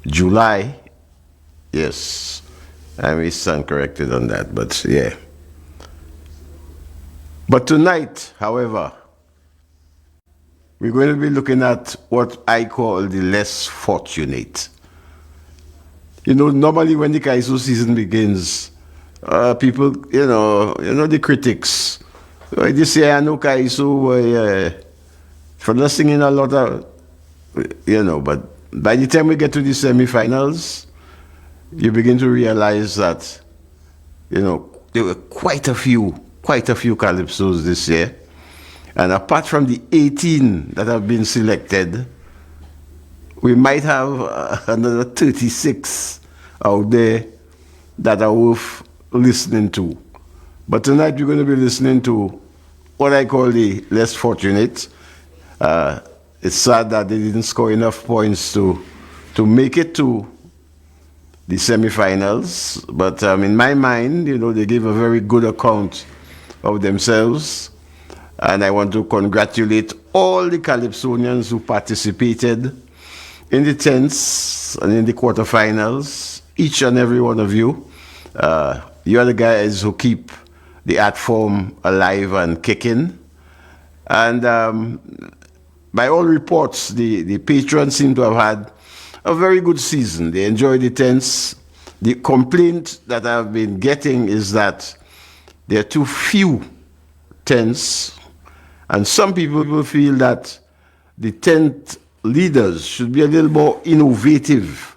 July. Yes, I may stand corrected on that, but yeah. But tonight, however, we're going to be looking at what I call the less fortunate. You know, normally when the Kaiso season begins, people, the critics. This year, I know Kaiso, for not singing a lot of, but by the time we get to the semifinals, you begin to realize that, there were quite a few calypsos this year. And apart from the 18 that have been selected, we might have another 36 out there that are worth listening to. But tonight we're going to be listening to what I call the less fortunate. It's sad that they didn't score enough points to make it to the semifinals. But in my mind, they gave a very good account of themselves. And I want to congratulate all the Calypsonians who participated in the tents and in the quarterfinals, each and every one of you. You are the guys who keep the art form alive and kicking. And by all reports, the patrons seem to have had a very good season. They enjoyed the tents. The complaint that I've been getting is that there are too few tents, and some people feel that the tent leaders should be a little more innovative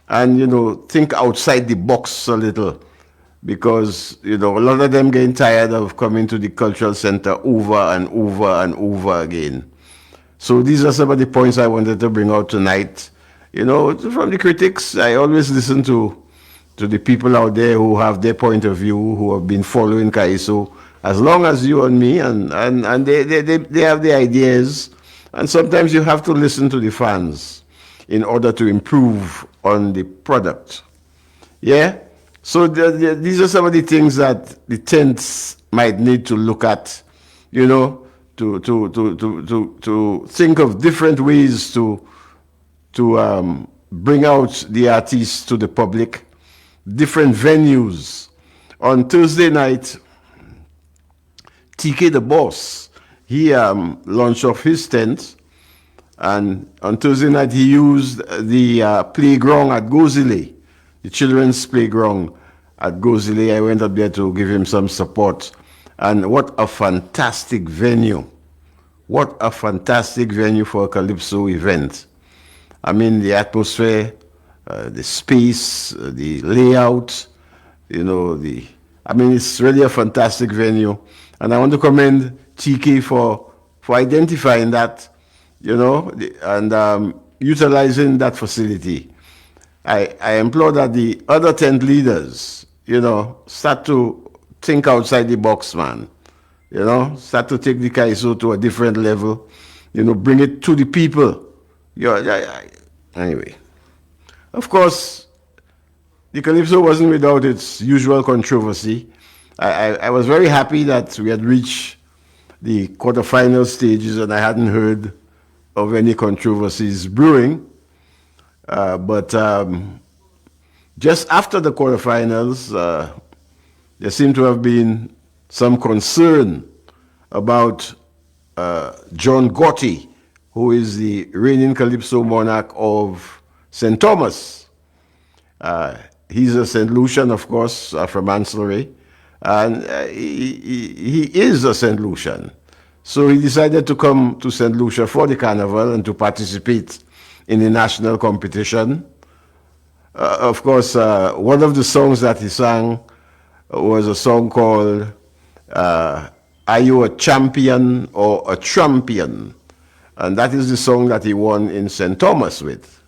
and, think outside the box a little, because, a lot of them getting tired of coming to the cultural center over and over and over again. So these are some of the points I wanted to bring out tonight. From the critics, I always listen to the people out there who have their point of view, who have been following Kaiso as long as you and me, and they have the ideas. And sometimes you have to listen to the fans in order to improve on the product. Yeah? So these are some of the things that the tents might need to look at, to think of different ways to bring out the artists to the public, different venues. On Thursday night, TK the Boss, he launched off his tent, and on Thursday night he used the playground at Gozile, the children's playground at Gozile. I went up there to give him some support, and what a fantastic venue. What a fantastic venue for a Calypso event. I mean, the atmosphere, the space, the layout, it's really a fantastic venue. And I want to commend TK for identifying that, and utilizing that facility. I implore that the other tent leaders, start to think outside the box, man. Start to take the Kaiso to a different level, bring it to the people. Anyway, of course, the Calypso wasn't without its usual controversy. I was very happy that we had reached the quarterfinal stages and I hadn't heard of any controversies brewing. But just after the quarterfinals, there seemed to have been some concern about John Gotti, who is the reigning Calypso monarch of St. Thomas. He's a St. Lucian, of course, from Ancillary, and he is a St. Lucian. So he decided to come to St. Lucia for the carnival and to participate in the national competition. Of course, one of the songs that he sang was a song called Are You a Champion or a Trampion? And that is the song that he won in St. Thomas with.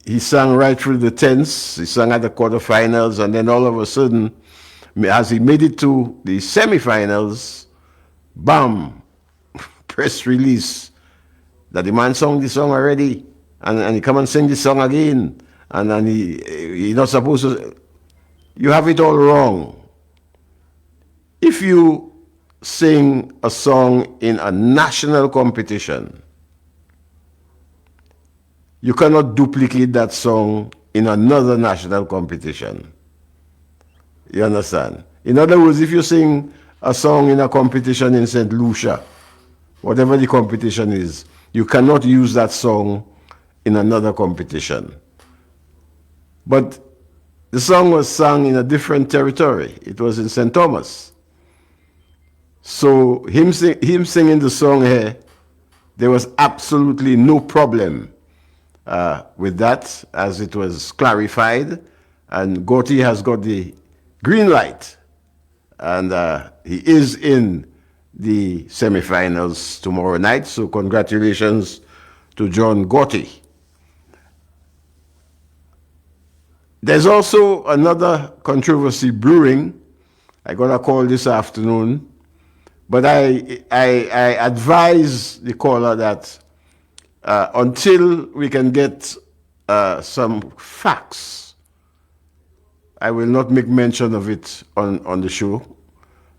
He sang right through the tents, he sang at the quarterfinals, and then all of a sudden, as he made it to the semifinals, bam, press release that the man sung the song already, and he come and sing the song again, and then he not supposed to. You have it all wrong. If you sing a song in a national competition, you cannot duplicate that song in another national competition. You understand? In other words, if you sing a song in a competition in St. Lucia, whatever the competition is, you cannot use that song in another competition. But the song was sung in a different territory. It was in St. Thomas. So him singing the song here, there was absolutely no problem with that, as it was clarified. And Gotti has got the green light. And he is in the semifinals tomorrow night. So congratulations to John Gotti. There's also another controversy brewing. I got a call this afternoon, but I advise the caller that until we can get some facts, I will not make mention of it on the show.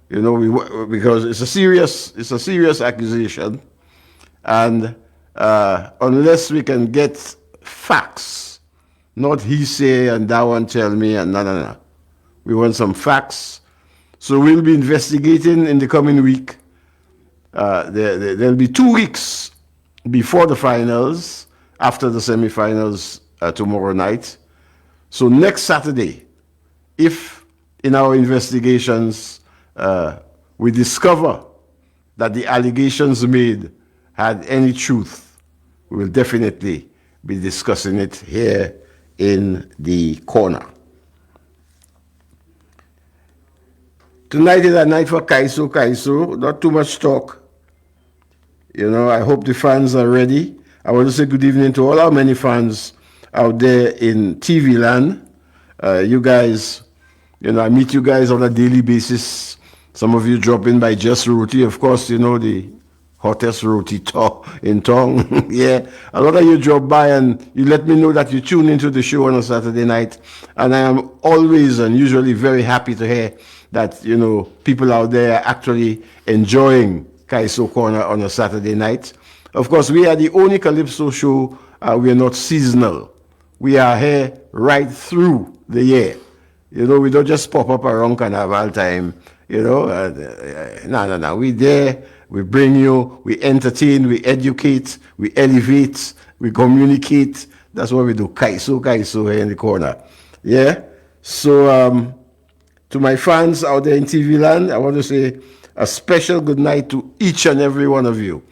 You know, because it's a serious accusation, and unless we can get facts, not he say and that one tell me and no. We want some facts. So we'll be investigating in the coming week. There'll be 2 weeks before the finals, after the semifinals tomorrow night. So next Saturday, if in our investigations we discover that the allegations made had any truth, we will definitely be discussing it here in the corner. Tonight is a night for Kaiso. Not too much talk. You know, I hope the fans are ready. I want to say good evening to all our many fans out there in TV land. You guys, you know, I meet you guys on a daily basis. Some of you drop in by Just Roti, of course, you know, the hottest roti in town. Yeah, a lot of you drop by and you let me know that you tune into the show on a Saturday night. And I am always and usually very happy to hear that, you know, people out there are actually enjoying Kaiso Corner on a Saturday night. Of course, we are the only Calypso show. We are not seasonal. We are here right through the year. You know, we don't just pop up around Carnival time. You know, no. We there. We bring you, we entertain, we educate, we elevate, we communicate. That's what we do. Kaiso here in the corner. Yeah? So, to my fans out there in TV land, I want to say a special good night to each and every one of you.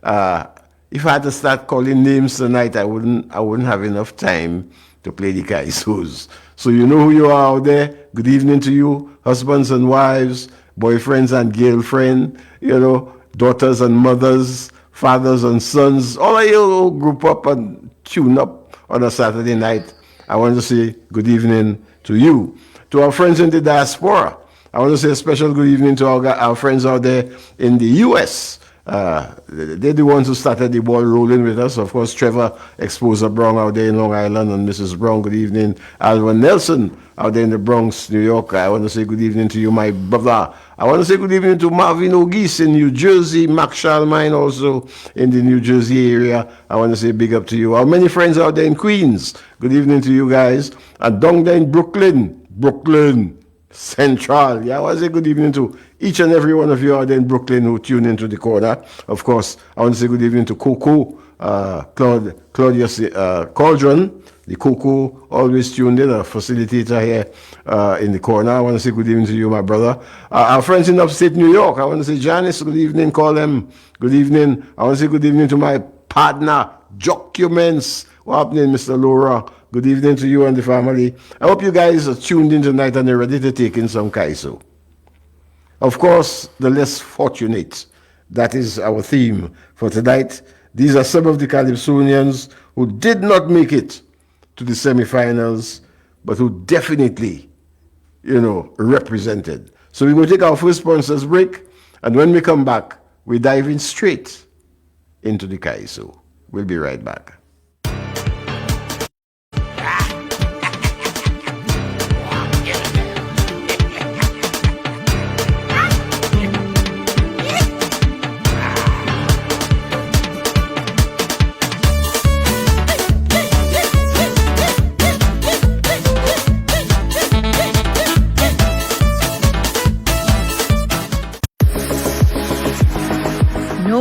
If I had to start calling names tonight, I wouldn't have enough time to play the Kaisos. So you know who you are out there. Good evening to you, husbands and wives, boyfriends and girlfriends, you know, daughters and mothers, fathers and sons, all of you group up and tune up on a Saturday night. I want to say good evening to you. To our friends in the diaspora, I want to say a special good evening to our friends out there in the U.S. They're the ones who started the ball rolling with us. Of course, Trevor Exposer Brown out there in Long Island and Mrs. Brown, good evening. Alvin Nelson out there in the Bronx, New York. I want to say good evening to you, my brother. I want to say good evening to Marvin O'Geese in New Jersey, Max Charlemagne also in the New Jersey area. I want to say big up to you. Our many friends out there in Queens, good evening to you guys. And down there in Brooklyn Central. Yeah, I want to say good evening to each and every one of you out there in Brooklyn who tune into the corner. Of course, I want to say good evening to Coco, Claudius Cauldron, the Coco, always tuned in, a facilitator here in the corner. I want to say good evening to you, my brother. Our friends in upstate New York, I want to say Janice, good evening, call them, good evening. I want to say good evening to my partner, Documents. What happening, Mr. Laura? Good evening to you and the family. I hope you guys are tuned in tonight and are ready to take in some Kaiso. Of course, the less fortunate. That is our theme for tonight. These are some of the Calypsonians who did not make it to the semifinals, but who definitely, you know, represented. So we're going to take our first sponsors break, and when we come back, we dive in straight into the Kaiso. We'll be right back.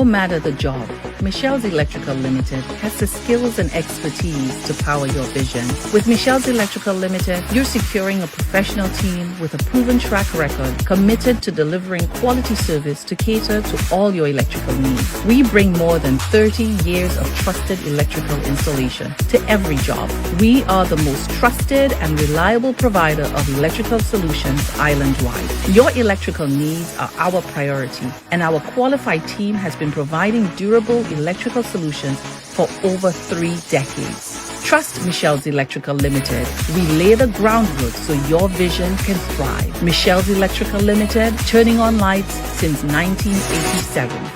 No matter the job, Michelle's Electrical Limited has the skills and expertise to power your vision. With Michelle's Electrical Limited, you're securing a professional team with a proven track record committed to delivering quality service to cater to all your electrical needs. We bring more than 30 years of trusted electrical installation to every job. We are the most trusted and reliable provider of electrical solutions island-wide. Your electrical needs are our priority, and our qualified team has been providing durable electrical solutions for over 3 decades. Trust Michelle's Electrical Limited. We lay the groundwork so your vision can thrive. Michelle's Electrical Limited, turning on lights since 1987.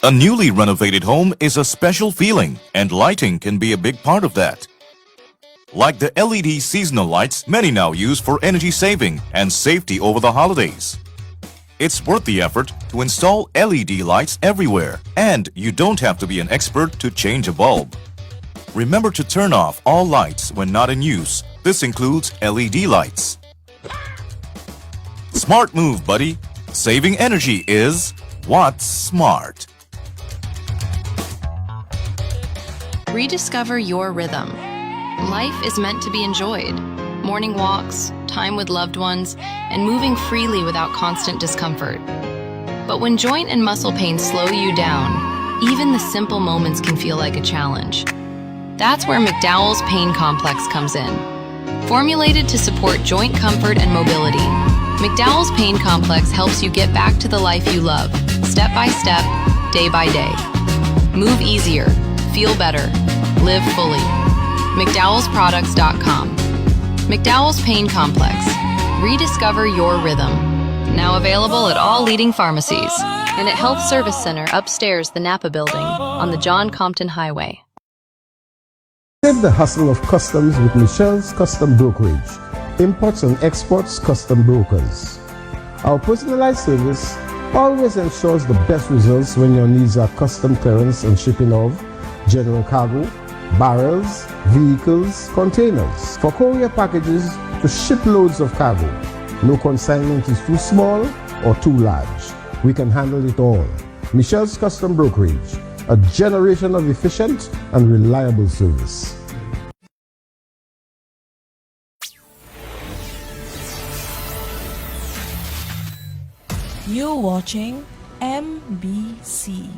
A newly renovated home is a special feeling, and lighting can be a big part of that. Like the LED seasonal lights many now use for energy saving and safety over the holidays. It's worth the effort to install LED lights everywhere, and you don't have to be an expert to change a bulb. Remember to turn off all lights when not in use. This includes LED lights. Smart move, buddy. Saving energy is what's smart. Rediscover your rhythm. Life is meant to be enjoyed. Morning walks, time with loved ones, and moving freely without constant discomfort. But when joint and muscle pain slow you down, even the simple moments can feel like a challenge. That's where McDowell's Pain Complex comes in. Formulated to support joint comfort and mobility, McDowell's Pain Complex helps you get back to the life you love, step by step, day by day. Move easier, feel better, live fully. McDowellsProducts.com. McDowell's Pain Complex. Rediscover your rhythm. Now available at all leading pharmacies and at Health Service Center upstairs the Napa Building on the John Compton Highway. Live the hustle of customs with Michelle's Custom Brokerage, imports and exports custom brokers. Our personalized service always ensures the best results when your needs are custom clearance and shipping of general cargo, barrels, vehicles, containers. For courier packages to ship loads of cargo, no consignment is too small or too large. We can handle it all. Michelle's Custom Brokerage, a generation of efficient and reliable service. You're watching MBC.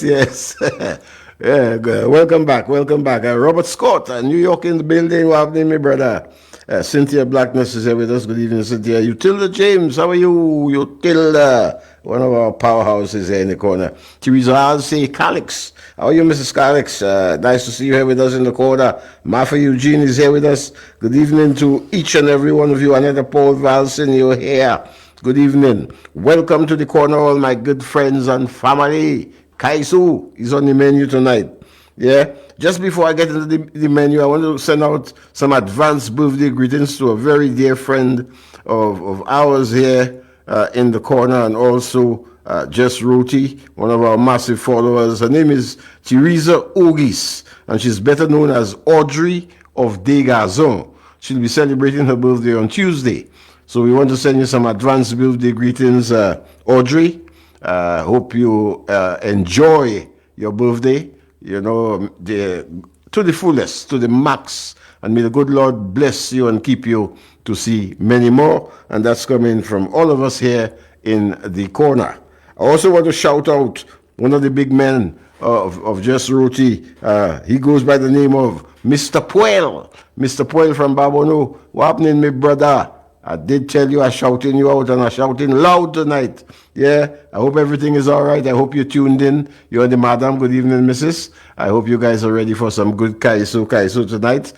Yes. Yeah, good. Welcome back. Robert Scott, New York in the building. What happening, my brother? Cynthia Blackness is here with us. Good evening, Cynthia. Utilda James, how are you? Utilda, one of our powerhouses here in the corner. Teresa Alsey Calix, how are you, Mrs. Calix? Nice to see you here with us in the corner. Martha Eugene is here with us. Good evening to each and every one of you. Another Paul Valson, you're here. Good evening. Welcome to the corner, all my good friends and family. Kaiso is on the menu tonight. Yeah. Just before I get into the menu, I want to send out some advanced birthday greetings to a very dear friend of ours here in the corner, and also Jess Roti, one of our massive followers. Her name is Teresa Ogis, and she's better known as Audrey of Degazon. She'll be celebrating her birthday on Tuesday. So we want to send you some advanced birthday greetings, Audrey. Hope you enjoy your birthday, you know, to the fullest, to the max. And may the good Lord bless you and keep you to see many more. And that's coming from all of us here in the corner. I also want to shout out one of the big men of Just Roti. He goes by the name of Mr. Puel. Mr. Puel from Babono. What happening, my brother? I did tell you I'm shouting you out, and I'm shouting loud tonight. Yeah, I hope everything is all right. I hope you tuned in. You and the madam. Good evening, missus. I hope you guys are ready for some good Kaiso tonight.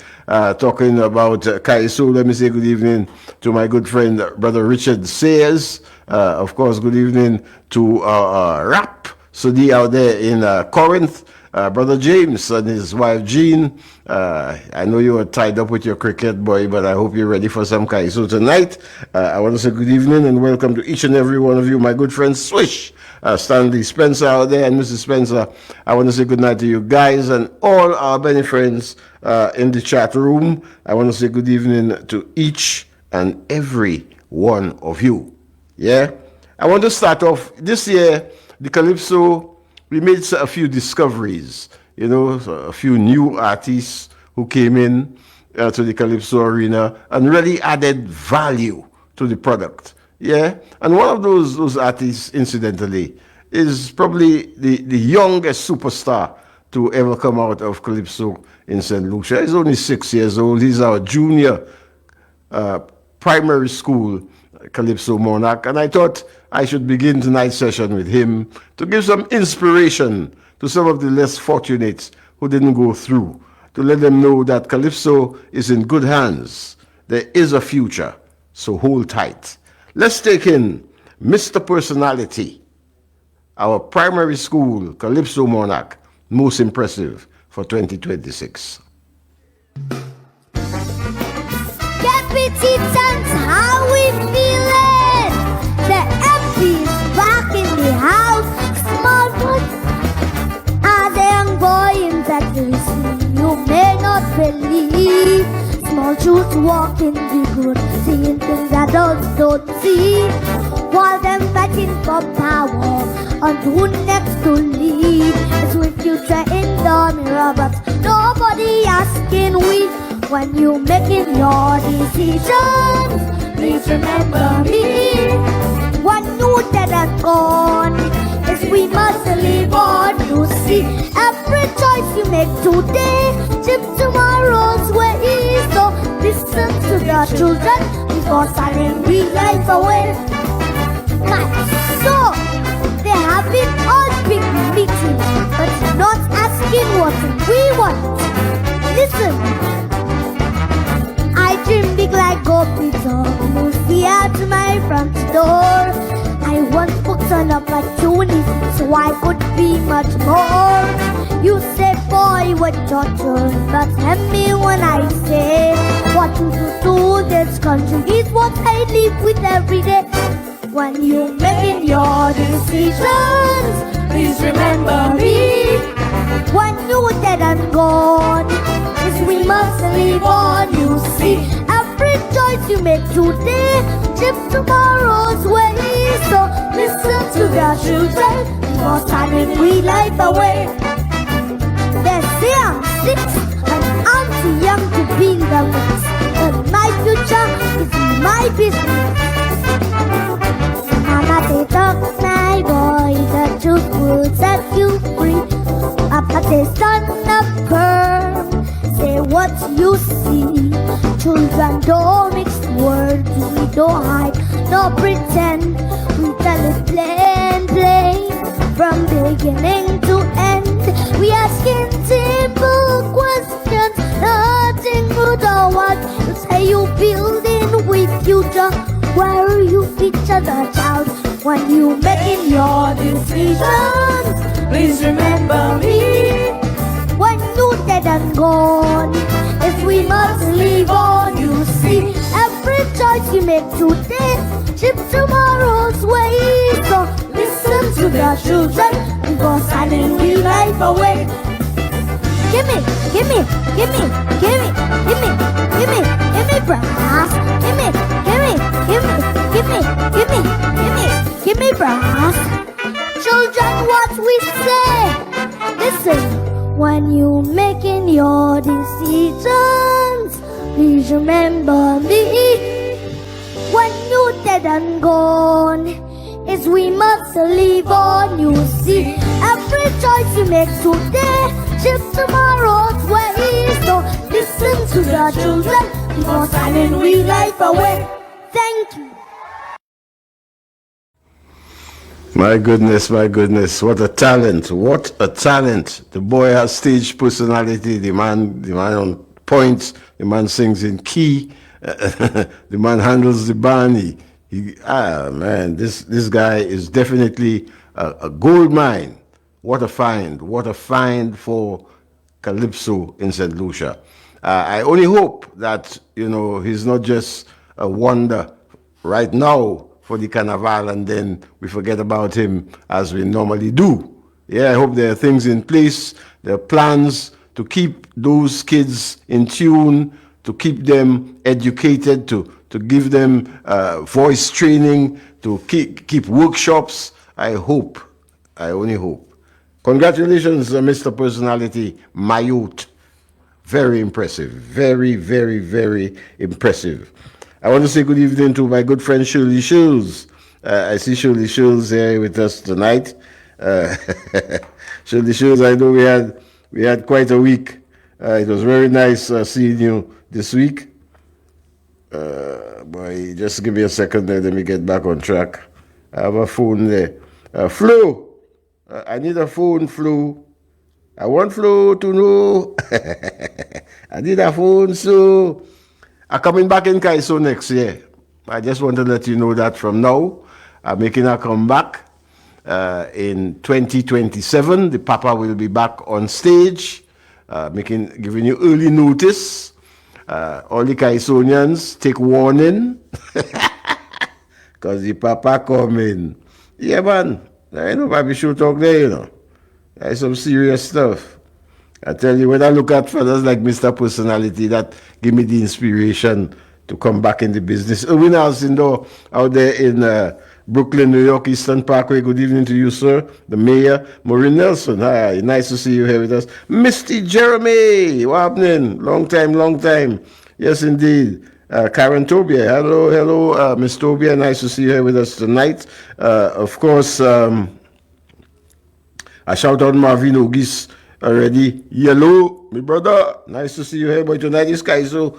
Talking about Kaiso, let me say good evening to my good friend, Brother Richard Sayers. Of course, good evening to Rap Sudi out there in Corinth. Brother James and his wife Jean. I know you are tied up with your cricket, boy, but I hope you're ready for some Kaiso tonight. I want to say good evening and welcome to each and every one of you, my good friend Swish, Stanley Spencer out there, and Mrs. Spencer. I want to say good night to you guys and all our many friends in the chat room. I want to say good evening to each and every one of you. Yeah? I want to start off this year, the Calypso. We made a few discoveries, you know, a few new artists who came in to the Calypso arena and really added value to the product. Yeah, and one of those artists, incidentally, is probably the youngest superstar to ever come out of Calypso in St. Lucia. He's only 6 years old. He's our junior primary school Calypso monarch, and I thought I should begin tonight's session with him to give some inspiration to some of the less fortunate who didn't go through, to let them know that Calypso is in good hands. There is a future, so hold tight. Let's take in Mr. Personality, our primary school Calypso monarch, most impressive for 2026. Capitans, how we feeling? The MP's back in the house. Small foot are the young boy in that listening. You may not believe. Small truths walking the good, seeing things adults don't see. While them fighting for power, on who next to lead. It's with future in the mirror, but nobody asking we. When you making your decisions, please remember me. When you dead and gone, yes, we must live on. You see, every choice you make today, chip tomorrow's way. So listen to the children before signing we life away. So they have been all big meetings, but not asking what we want. Listen. I dream big like go pizza, mostly out my front door. I want books on opportunity, so I could be much more. You say, boy, what your turn, but help me when I say what to do this country is what I live with every day. When you making your decisions, please remember me. When you're dead and gone, yes, we must live on. You see, every choice you make today, chip tomorrow's way. So listen to the children before time we life away. They say I'm 6 and I'm too young to be in the mix, but my future is my business. Mama, they talk, my boy, the truth will set you free. Papa, they stand up firm, say what you see. Children don't mix words, we don't hide, no pretend. We tell it plain, plain, from beginning to end. We asking simple questions, nothing good or what. You say you building with future, where you feature the child. When you making your decisions, please remember me. When you dead and gone, if we must live on. You see, every choice you make today, chip tomorrow's way. So listen to the children before signing we life away. Gimme, gimme, gimme, gimme, gimme, gimme, gimme brass. Gimme, gimme, gimme, gimme, gimme, gimme, gimme brass. Children, what we say, listen. When you making your decisions, please remember me. When you dead and gone, is we must live on. You see, every every choice you make today shape tomorrow's ways. So listen to the children before signing we life away. Thank you. My goodness, what a talent, what a talent. The boy has stage personality, the man on point, the man sings in key, the man handles the band. Man, this guy is definitely a gold mine. What a find for Calypso in St. Lucia. I only hope that, he's not just a wonder right now for the carnival and then we forget about him as we normally do. Yeah, I hope there are things in place, there are plans to keep those kids in tune, to keep them educated, to give them voice training, to keep workshops. I only hope. Congratulations, Mr. Personality, my youth. Very impressive. Very, very, very impressive. I want to say good evening to my good friend Shirley Shields. I see Shirley Shields here with us tonight. Shirley Shields, I know we had quite a week. It was very nice seeing you this week. Boy, just give me a second there. Let me get back on track. I have a phone there. Flo, I need a phone, Flo. I want Flo to know. I need a phone, so I'm coming back in Kaiso next year. I just want to let you know that from now. I'm making a comeback in 2027. The Papa will be back on stage, giving you early notice. All the Kaisonians, take warning. Because the Papa coming. Yeah, man. I know Bobby show talk there, That's some serious stuff. I tell you, when I look at fellas like Mr. Personality, that give me the inspiration to come back in the business. Erwin Alcindor out there in Brooklyn, New York, Eastern Parkway. Good evening to you, sir. The mayor, Maureen Nelson. Hi, nice to see you here with us. Misty Jeremy, what happening? Long time. Yes, indeed. Karen Tobia, hello, Miss Tobia. Nice to see you here with us tonight. Of course, I shout out Marvin Ogis already. Yellow, my brother. Nice to see you here, but tonight is Kaiso.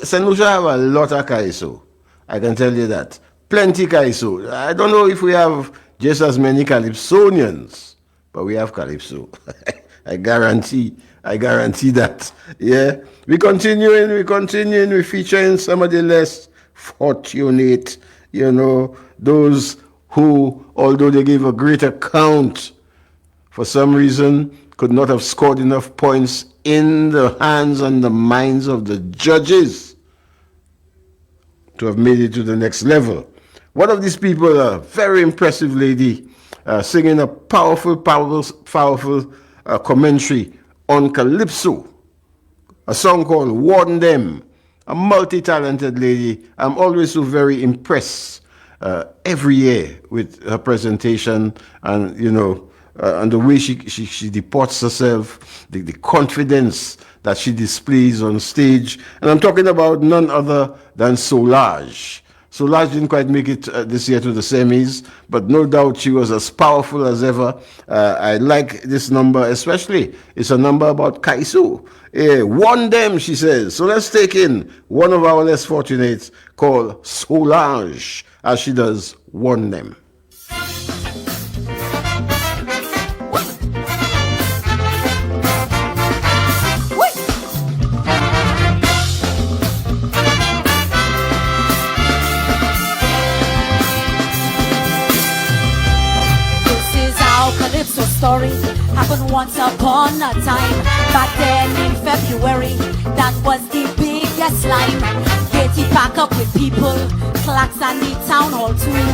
St. Lucia have a lot of Kaiso. I can tell you that. Plenty Kaiso. I don't know if we have just as many Calypsonians, but we have Calypso. I guarantee that. Yeah. We're continuing, we're featuring some of the less fortunate, those who, although they gave a great account, for some reason, could not have scored enough points in the hands and the minds of the judges to have made it to the next level. One of these people, a very impressive lady, singing a powerful commentary on Calypso, a song called Warn Them, a multi-talented lady. I'm always so very impressed every year with her presentation and, and the way she deports herself, the confidence that she displays on stage. And I'm talking about none other than Solange. Solange didn't quite make it this year to the semis, but no doubt she was as powerful as ever. I like this number especially. It's a number about Kaiso. Warn them, she says. So let's take in one of our less fortunates called Solange, as she does Warn Them. Story happened once upon a time. Back then in February, that was the biggest line. Katie pack up with people, clocks and the town hall too.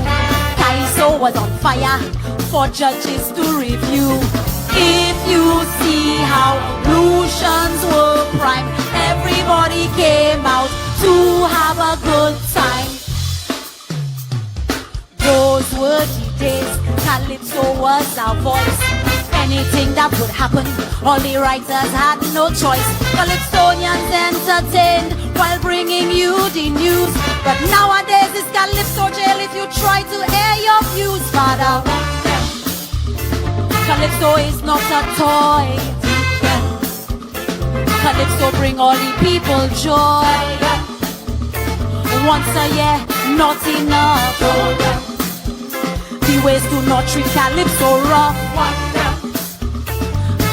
Kaiso was on fire for judges to review. If you see how Lucians were prime, everybody came out to have a good time. Those were the days, Calypso was our voice. Anything that would happen, all the writers had no choice. Calypsonians entertained while bringing you the news. But nowadays it's Calypso jail if you try to air your views. Father, Calypso is not a toy. Calypso bring all the people joy. Once a year, not enough. The ways do not treat Calypso rough.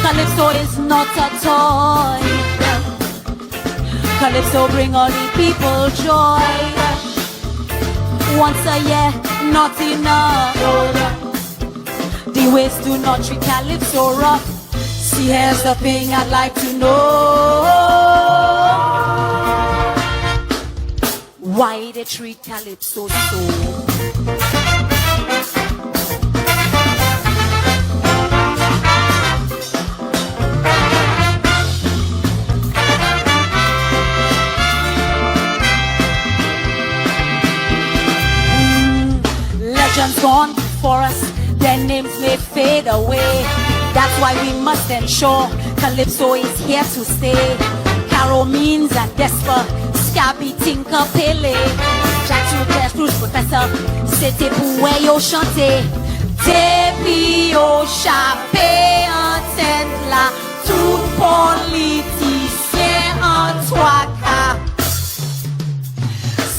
Calypso is not a toy. Calypso bring all the people joy. Once a year, not enough. The ways do not treat Calypso rough. See, here's the thing I'd like to know. Why they treat Calypso so? Legends gone before us, their names may fade away. That's why we must ensure Calypso is here to stay. Caro means and Desper, Scabby, Tinker, Pele, Jack Truth, Bruce, Professor, c'était pour yo chanter. Depuis au chapé en tête là, tout politicien en trois quarts.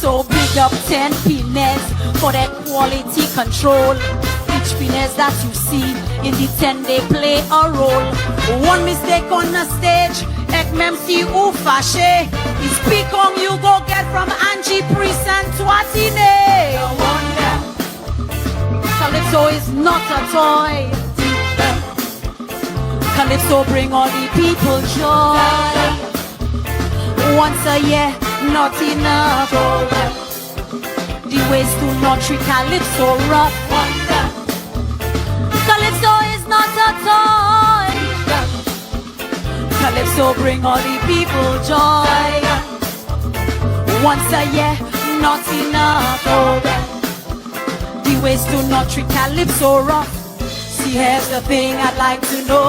So big up 10 pines for that quality control. Each finesse that you see in the 10 they play a role. One mistake on the stage, ek même si ou fâché. Is speak on you go get from Angie Priest and Twatine. Calypso is not a toy. Calypso bring all the people joy. Once a year, not enough. The ways do not treat Calypso rough. Calypso is not a toy. Calypso bring all the people joy. Once a year, not enough. The ways do not treat Calypso rough. See, here's the thing I'd like to know.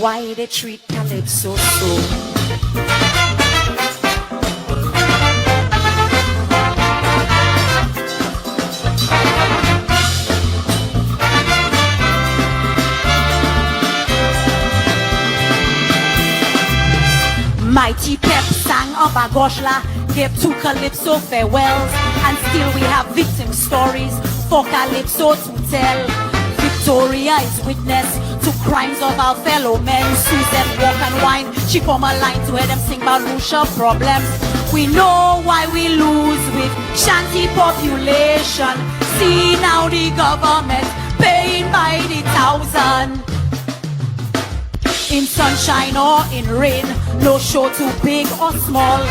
Why they treat Calypso so? Mighty Pep sang of Agoshla, gave to Calypso farewells, and still we have victim stories for Calypso to tell. Victoria is witness to crimes of our fellow men. Susan walk and wine, she form a line to hear them sing about Lucia problems. We know why we lose with shanty population. See now the government paying by the thousand. In sunshine or in rain, no show too big or small.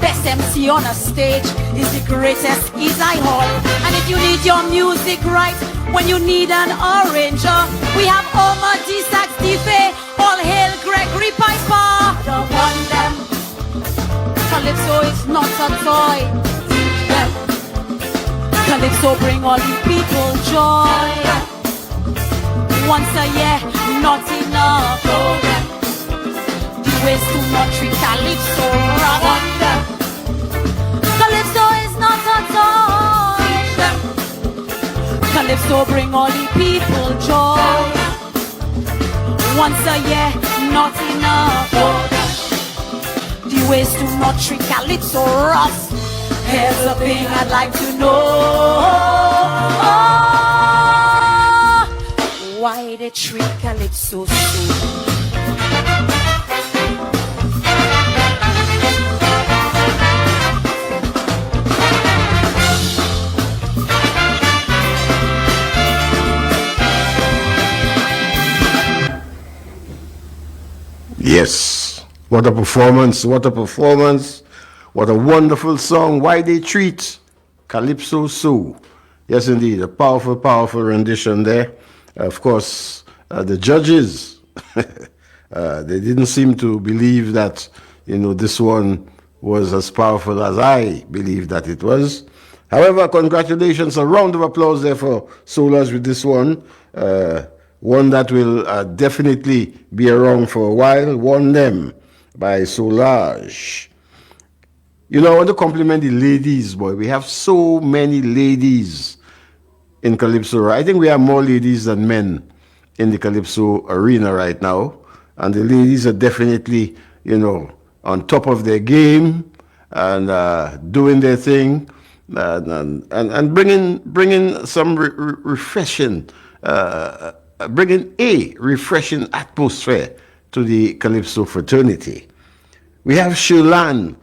Best MC on a stage is the greatest is I Hall. And if you need your music right, when you need an arranger, we have Omar D. Sax Dife, all hail Gregory Piper. Don't want them. Calypso is not a toy. Calypso bring all the people joy. Once a year, not enough. The ways to not treat Calypso rough. Calypso is not a toy. Calypso bring all the people joy. Once a year, not enough. The ways to not treat Calypso rough. Here's the thing I'd like to know. Why they treat Calypso so? Yes, what a performance, what a performance, what a wonderful song. Why they treat Calypso so? Yes, indeed, a powerful, powerful rendition there. Of course, the judges, they didn't seem to believe that, this one was as powerful as I believe that it was. However, congratulations, a round of applause there for Solas with this one. One that will definitely be around for a while. Won Them by Solage. I want to compliment the ladies, boy. We have so many ladies in Calypso. I think we have more ladies than men in the Calypso arena right now. And the ladies are definitely, on top of their game and doing their thing and bringing some refreshing, bringing a refreshing atmosphere to the Calypso fraternity. We have Shulan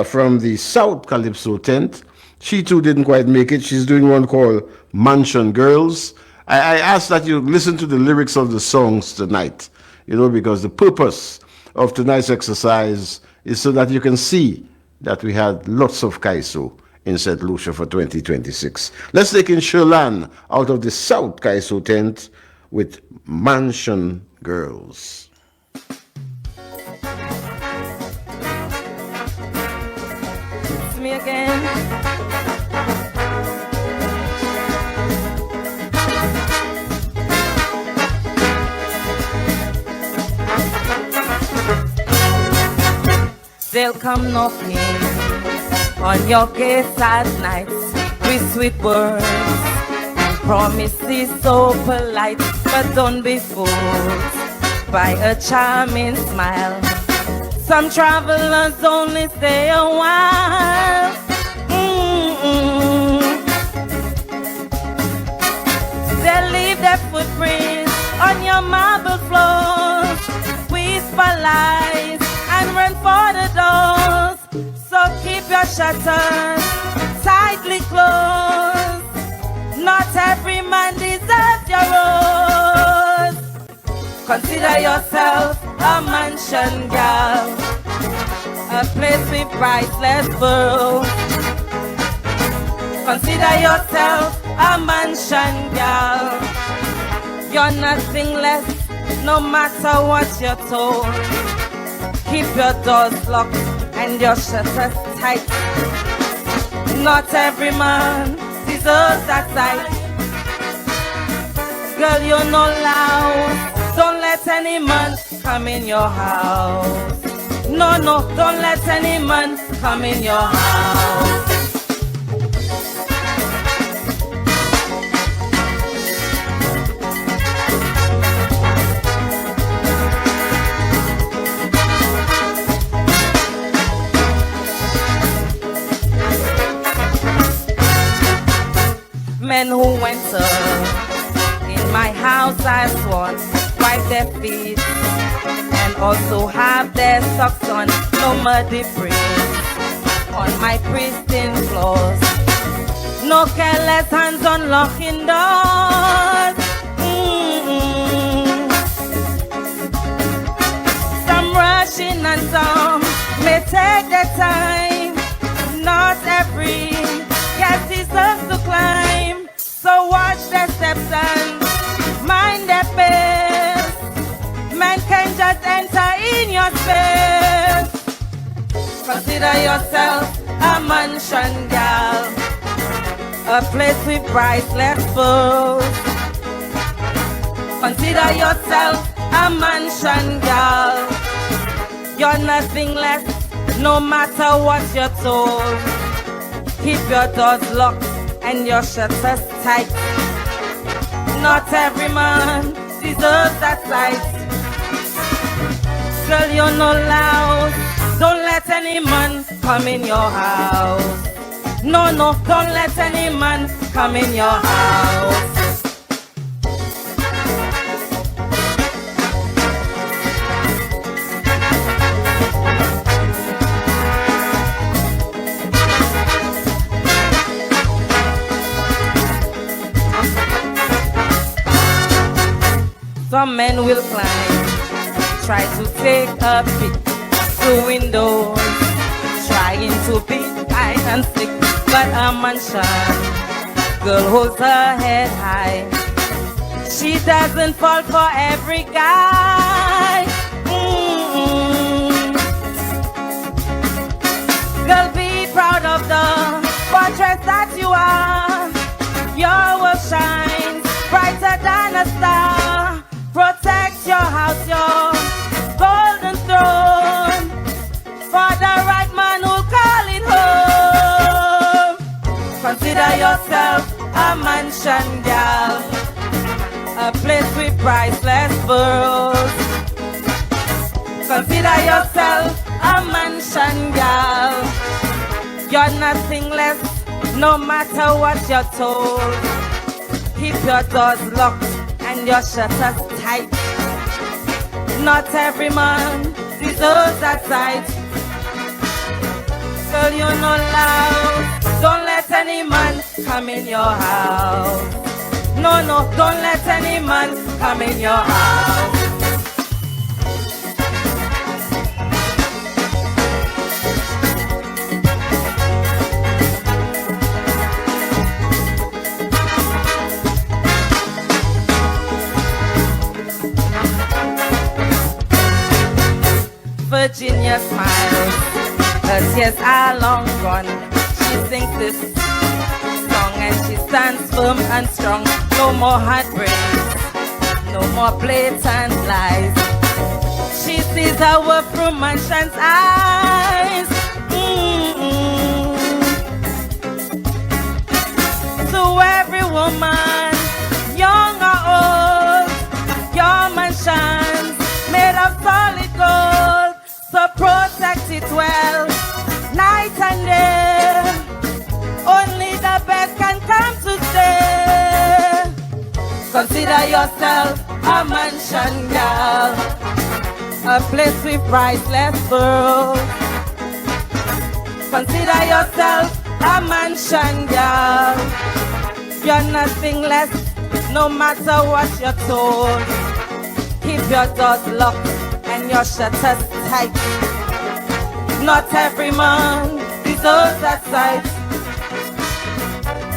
from the South Calypso tent. She too didn't quite make it. She's doing one called Mansion Girls. I ask that you listen to the lyrics of the songs tonight, because the purpose of tonight's exercise is so that you can see that we had lots of Kaiso in St. Lucia for 2026. Let's take in Shulan out of the South Kaiso tent with Mansion Girls. It's me again. They'll come knocking on your gates at night with sweet words and promises so polite, but don't be fooled by a charming smile. Some travelers only stay a while. They'll leave their footprints on your marble floors, whisper lies and run for the doors. So keep your shutters tightly closed. Not every man deserves your rose. Consider yourself a mansion girl, a place with priceless pearls. Consider yourself a mansion girl. You're nothing less, no matter what you're told. Keep your doors locked and your shutters tight. Not every man deserves that sight. Girl, you're not loud. Don't let any man come in your house. No, don't let any man come in your house. Men who enter in my house, I sworn, wipe their feet and also have their socks on. No muddy prints on my pristine floors. No careless hands on locking doors. Some rushing and some may take their time. Not every guest deserves to climb. So watch their steps and mind their pace. Man can just enter in your space. Consider yourself a mansion girl, a place with priceless pearls. Consider yourself a mansion girl. You're nothing less, no matter what you're told. Keep your doors locked and your shutters tight. Not every man deserves that sight. Girl, you're not loud. Don't let any man come in your house. No, don't let any man come in your house. Some men will climb, try to take a peek through windows, trying to be hide and seek. But a mansion girl holds her head high. She doesn't fall for every guy. Girl, be proud of the fortress that you are. Your world shines brighter than a star. Protect your house, your golden throne, for the right man who'll call it home. Consider yourself a a mansion, gal. A place with priceless pearls. Consider yourself a mansion, gal. You're nothing less, no matter what you're told. Keep your doors locked and your shutters tight. Not every man deserves that sight. Girl, you're not loud. Don't let any man come in your house. No, no, don't let any man come in your house. Virginia smiles, her tears are long gone. She sings this song and she stands firm and strong. No more heartbreaks, no more blatant lies. She sees her work through mansion's eyes. To every woman, young or old, your mansion's made of solid gold. So protect it well, night and day. Only the best can come to stay. Consider yourself a mansion, girl. A place with priceless pearls. Consider yourself a mansion, girl. You're nothing less, no matter what you're told. Keep your doors locked and your shutters tight. Not every man deserves that sight.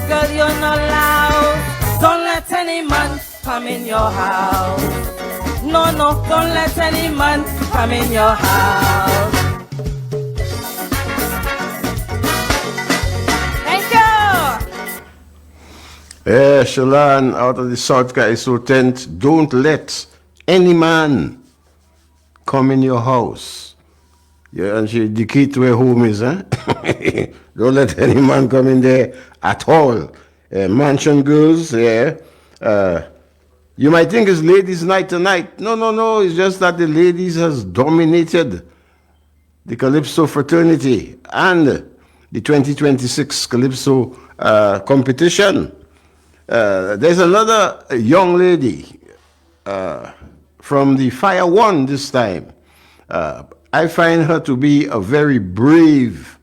Girl, you're not loud. Don't let any man come in your house. No, no, don't let any man come in your house. Thank you. Shalan out of the South Kaiso tent. Don't let any man come in your house. Yeah, and the key to where home is, huh? Don't let any man come in there at all. Mansion girls, yeah. You might think it's ladies' night tonight. No, no, no. It's just that the ladies has dominated the Calypso fraternity and the 2026 Calypso competition. There's another young lady from the Fire One this time. I find her to be a very brave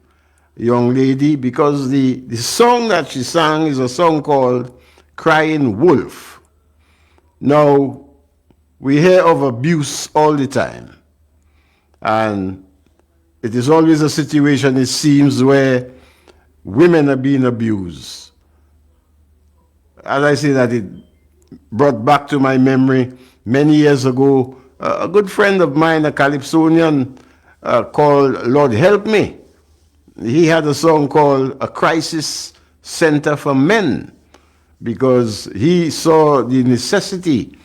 young lady because the song that she sang is a song called Crying Wolf. Now, we hear of abuse all the time. And it is always a situation, it seems, where women are being abused. As I say that, it brought back to my memory many years ago, a good friend of mine, a Calypsonian called Lord Help Me. He had a song called A Crisis Center for Men because he saw the necessity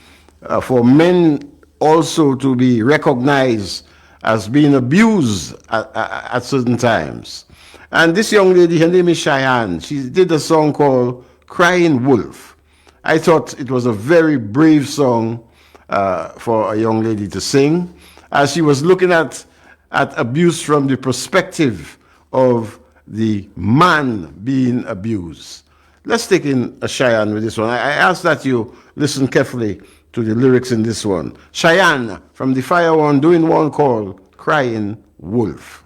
for men also to be recognized as being abused at certain times. And this young lady, her name is Cheyenne, she did a song called Crying Wolf. I thought it was a very brave song for a young lady to sing, as she was looking at abuse from the perspective of the man being abused. Let's take in a Cheyenne with this one. I ask that you listen carefully to the lyrics in this one. Cheyenne from the Fire One doing one called Crying Wolf.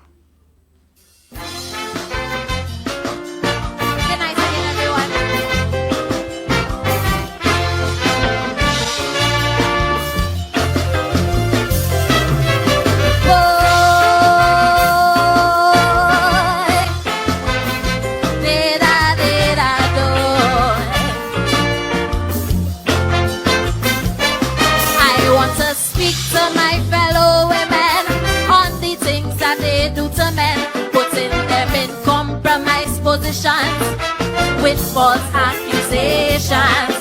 With false accusations,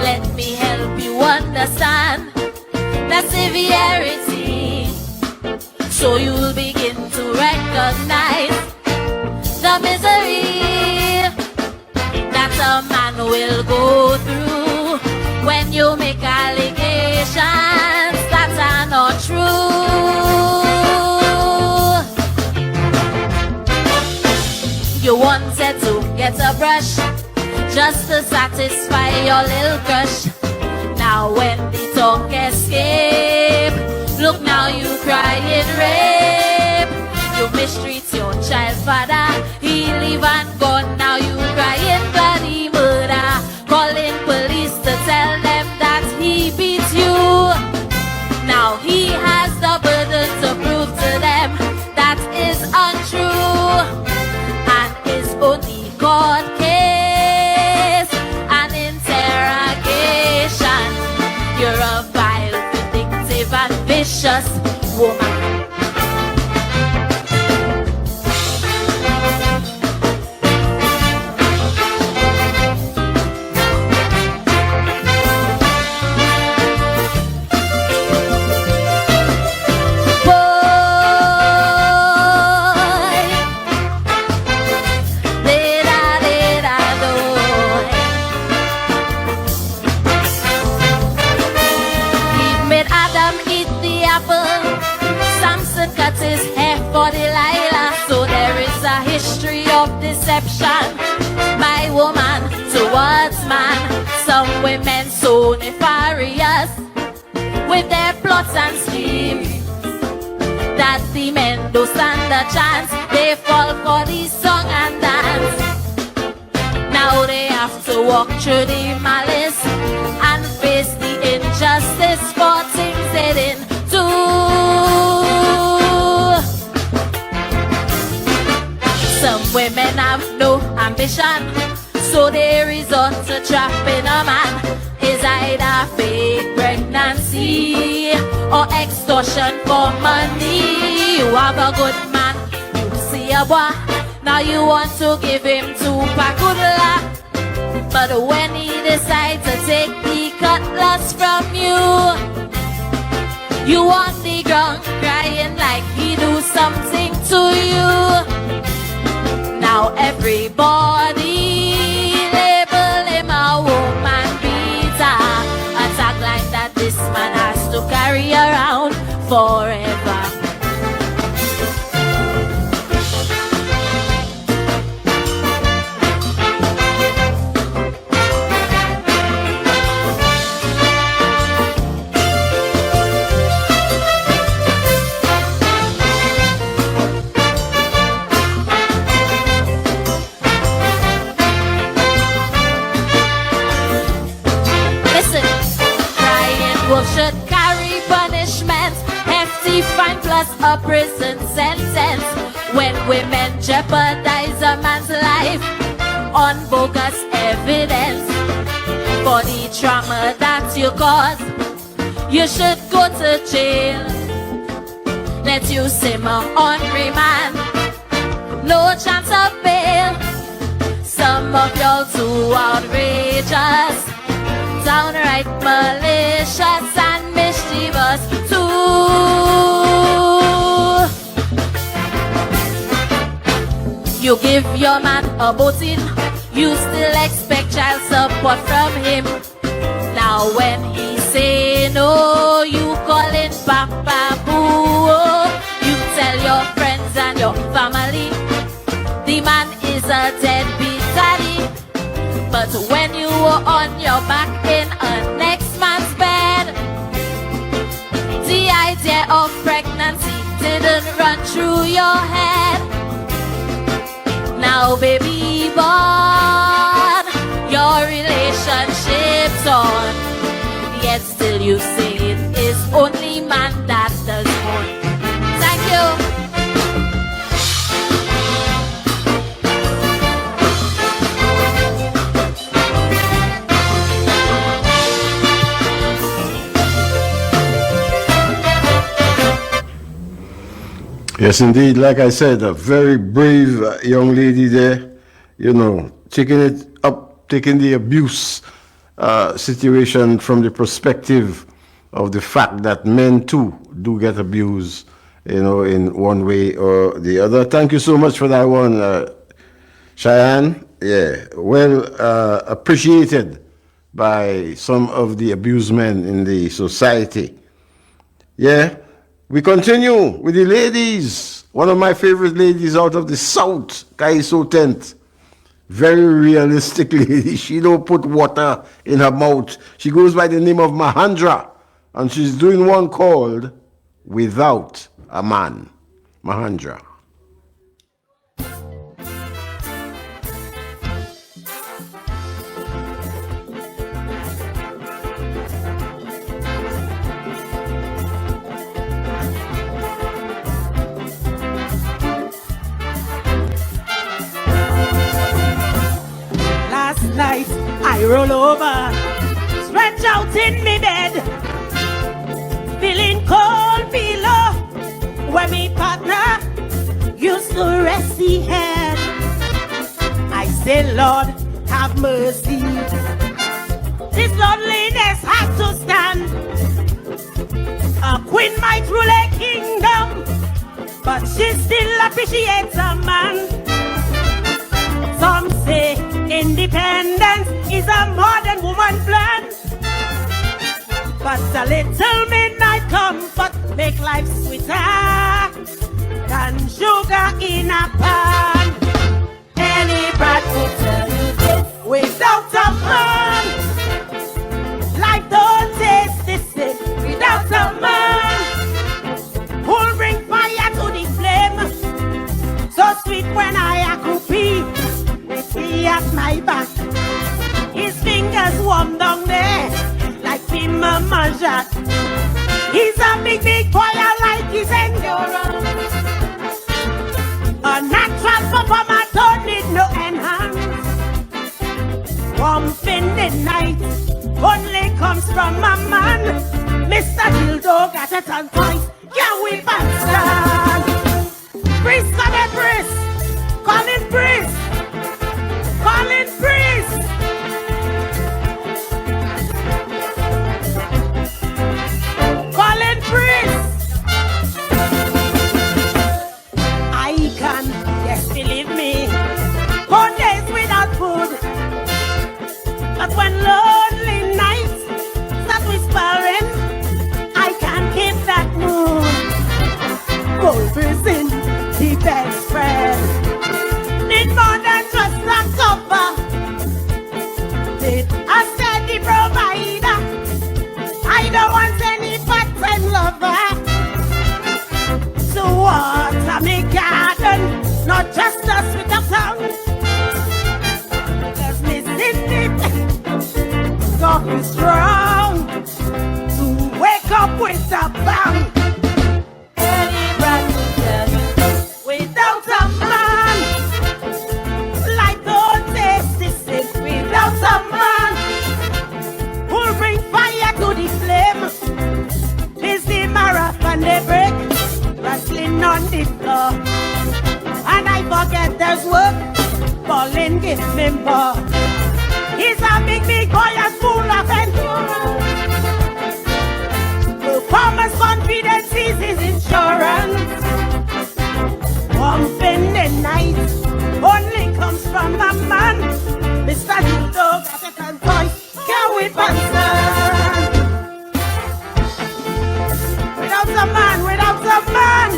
let me help you understand the severity, so you'll begin to recognize the misery that a man will go through when you make allegations that are not true. You wanted to get a brush just to satisfy your little crush. Now when the tongue escape, look now you crying rape. You mistreat your child father, he live and gone. Now you crying bloody murder, calling police to tell them that he beat you. Now he has the burden to prove to them that is untrue, and his only court case an interrogation. You're a vile, vindictive and vicious woman. Deception by woman towards man. Some women so nefarious with their plots and schemes that the men don't stand a chance. They fall for the song and dance. Now they have to walk through the malice and face the injustice for things they didn't do. Some women have no ambition, so they resort to trapping a man. Is either fake pregnancy or extortion for money. You have a good man, you see a boy, now you want to give him two-pack good luck. But when he decides to take the cutlass from you, you on the ground crying like he do something to you. Now everybody label him a woman beater, a tagline that this man has to carry around forever. Should carry punishment, hefty fine plus a prison sentence. When women jeopardize a man's life on bogus evidence for the trauma that you cause, you should go to jail. Let you simmer on remand, no chance of bail. Some of y'all too outrageous, downright malicious and mischievous too. You give your man a boating, you still expect child support from him. Now when he say no, you call it Papa Boo. You tell your friends and your family the man is a deadbeat daddy. But when you were on your back in a next man's bed, the idea of pregnancy didn't run through your head. Now baby born, your relationship's on, yet still you say it is only man that does more. Thank you. Yes, indeed. Like I said, a very brave young lady there, you know, taking it up, taking the abuse situation from the perspective of the fact that men too do get abused, you know, in one way or the other. Thank you so much for that one, Cheyenne. appreciated by some of the abused men in the society. Yeah, we continue with the ladies. One of my favorite ladies out of the South, Kaiso tent. Very realistic lady. She don't put water in her mouth. She goes by the name of Mahandra, and she's doing one called Without a Man. Mahandra. Night I roll over, stretch out in me bed, feeling cold below where me partner used to rest his head. I say, Lord, have mercy. This loneliness has to stand. A queen might rule a kingdom, but she still appreciates a man. Some say independence is a modern woman plan, but a little midnight comfort make life sweeter than sugar in a pan. Any brat will tell you this, without a man, life don't taste the same. Without a man, who'll bring fire to the flame, so sweet when I accoupe. He at my back, his fingers warm down there like him Mama Jack. He's a big, big boy, I like his endurance. A natural performer, don't need no enhance. Warmth in the night only comes from a man. Mr. Dildo got it on twice, yeah, we stand. Breeze, come and breeze, call it breeze. Colin Priest! Colin Priest! I can, yes, believe me, go days without food. But when lonely nights start whispering, I can't keep that mood. Wolf is in the best friend. Need more than just a cover. Need a steady provider. I don't want any part-time lover. So water me garden, not just a sweet of tongue. Cause me sitting got me strong to wake up with a bang. Any brand will tell you, without a man, life don't taste the same. Without a man who'll bring fire to the flame, is the marathon they break, wrestling on the floor. And I forget there's work, falling give me more. He's a big, big boy and full of endurance. The farmer's confidence is his insurance. Warmth in the night only comes from a man. Mr. Dildo got it and toys, can we answer? Without a man, without a man.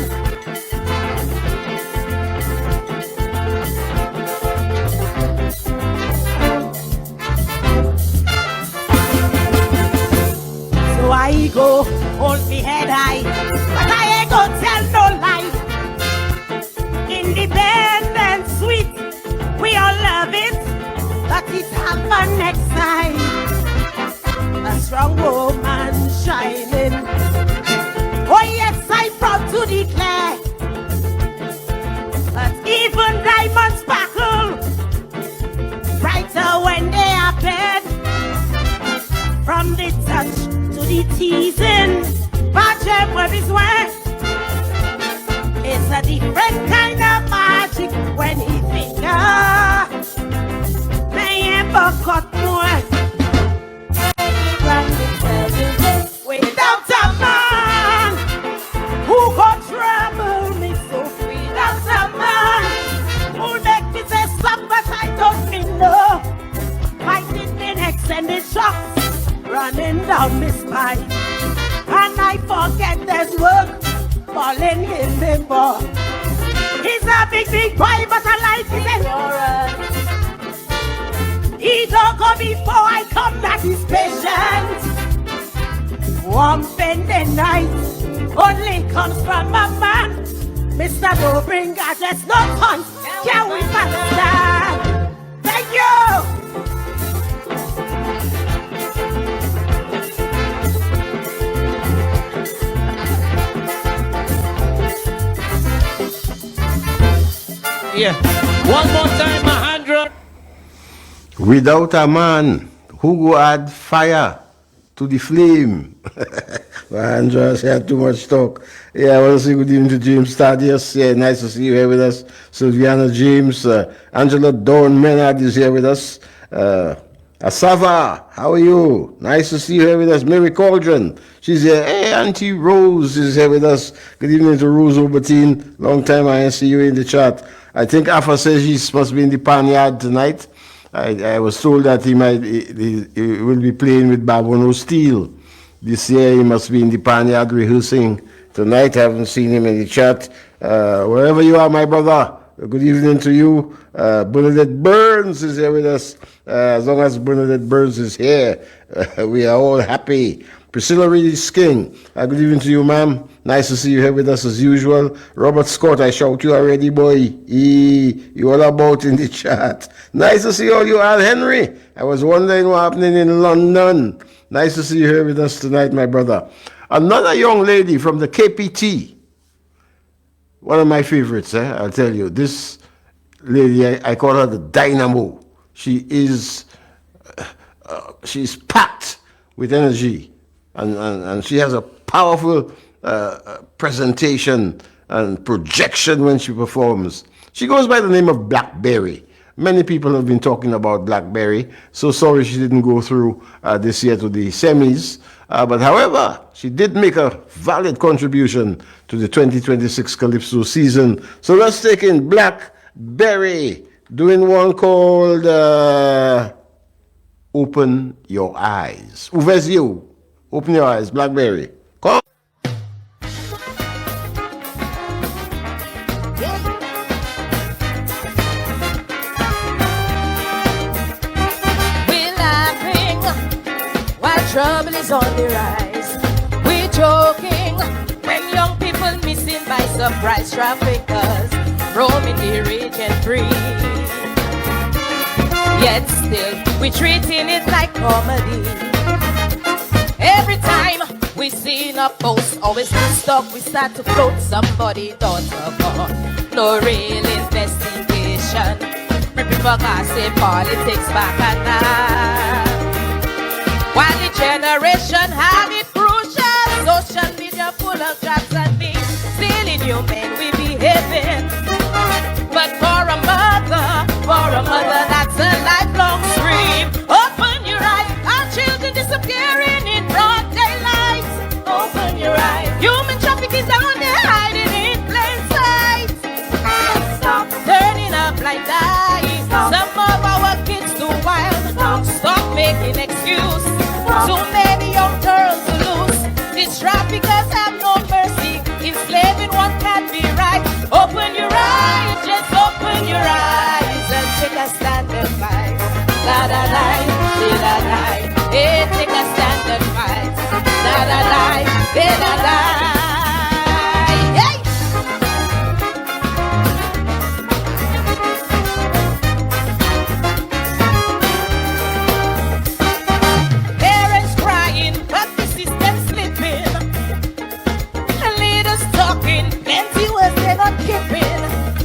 So I go hold me head high, but I ain't gonna tell no lie. Independent, sweet, we all love it, but it happen next time. A strong woman shining. Oh yes, I'm proud to declare that even diamonds sparkle brighter when they are paired. From the touch to the teasing, watch them where it's wet. It's a different kind of magic when he finger may ever cut more. Without a man who got trouble me so, without a man who make me say stop, but I don't mean more. He's a big, big boy, but a life is endurance. He don't go before I come, that is patient. One bending night only comes from a man. Mr. Don't bring God, let's no tons. Can we understand? Thank you. Yeah. One more time, 100. Without a man, who go add fire to the flame? Well, Andreas had too much talk. Yeah, I want to say good evening to James Thaddeus. Yeah, nice to see you here with us. Sylviana James, Angela Dawn Menard is here with us. Asava, how are you? Nice to see you here with us. Mary Cauldron, she's here. Hey, Auntie Rose is here with us. Good evening to Rose Obertine. Long time I didn't see you in the chat. I think Afa says he must be in the Panyard tonight. I was told that he will be playing with Babono Steel. This year he must be in the Panyard rehearsing tonight. I haven't seen him in the chat. Wherever you are, my brother, good evening to you. Bernadette Burns is here with us. As long as Bernadette Burns is here, we are all happy. Priscilla Reedy King, good evening to you, ma'am. Nice to see you here with us as usual. Robert Scott, I shout you already, boy. You all about in the chat. Nice to see all you, Al Henry. I was wondering what happening in London. Nice to see you here with us tonight, my brother. Another young lady from the KPT. One of my favorites, I'll tell you. This lady, I call her the Dynamo. She's packed with energy. And she has a powerful presentation and projection when she performs. She goes by the name of Blackberry. Many people have been talking about Blackberry. So sorry she didn't go through this year to the semis. But however, she did make a valid contribution to the 2026 Calypso season. So let's take in Blackberry doing one called Open Your Eyes. Ouvres yeux. Open your eyes, Blackberry. Come. We're laughing while trouble is on the rise. We're joking when young people missing by surprise. Traffickers roaming the region free. Yet still we're treating it like comedy. Every time we see a post, always stuck, we start to float. Somebody thought about no real investigation. People gossip, politics back and now. While the generation have it crucial, social media full of jobs and things. Still inhuman we behaving. But for a mother, that's a lifelong scream. Open your eyes, our children disappearing in broad daylight. Open your eyes. Human trafficking is down there hiding in plain sight. Stop turning a blind eye. Some of our kids too wild. Stop making excuse. Too many young girls to lose. These traffickers have no mercy. Enslaving one can't be right. Open your eyes, just open your eyes and take a stand and fight. La da da, da da. Hey, take a stand and fight. Da da da, da da. Hey! Parents crying, but the system's slipping. Leaders talking, plenty words they're not keeping.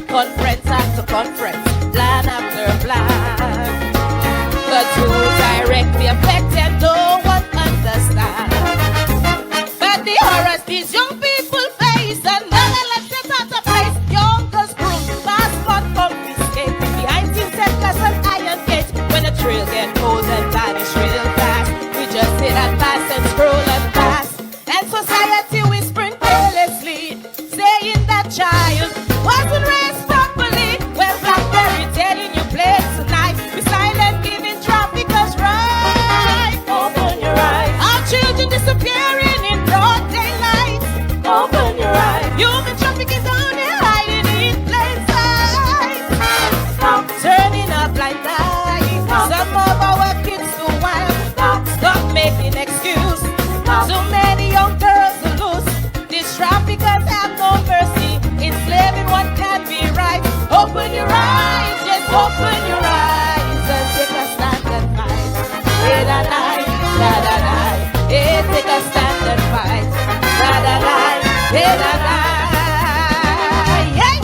Conference after conference, plan after plan. But who directly affected, no one understands. But the horrors these what can be right. Open your eyes, just open your eyes and take a stand and fight. Hey, da, da, da, da, da. Hey, take a stand and fight. Da, da, da, hey, da, da. Hey.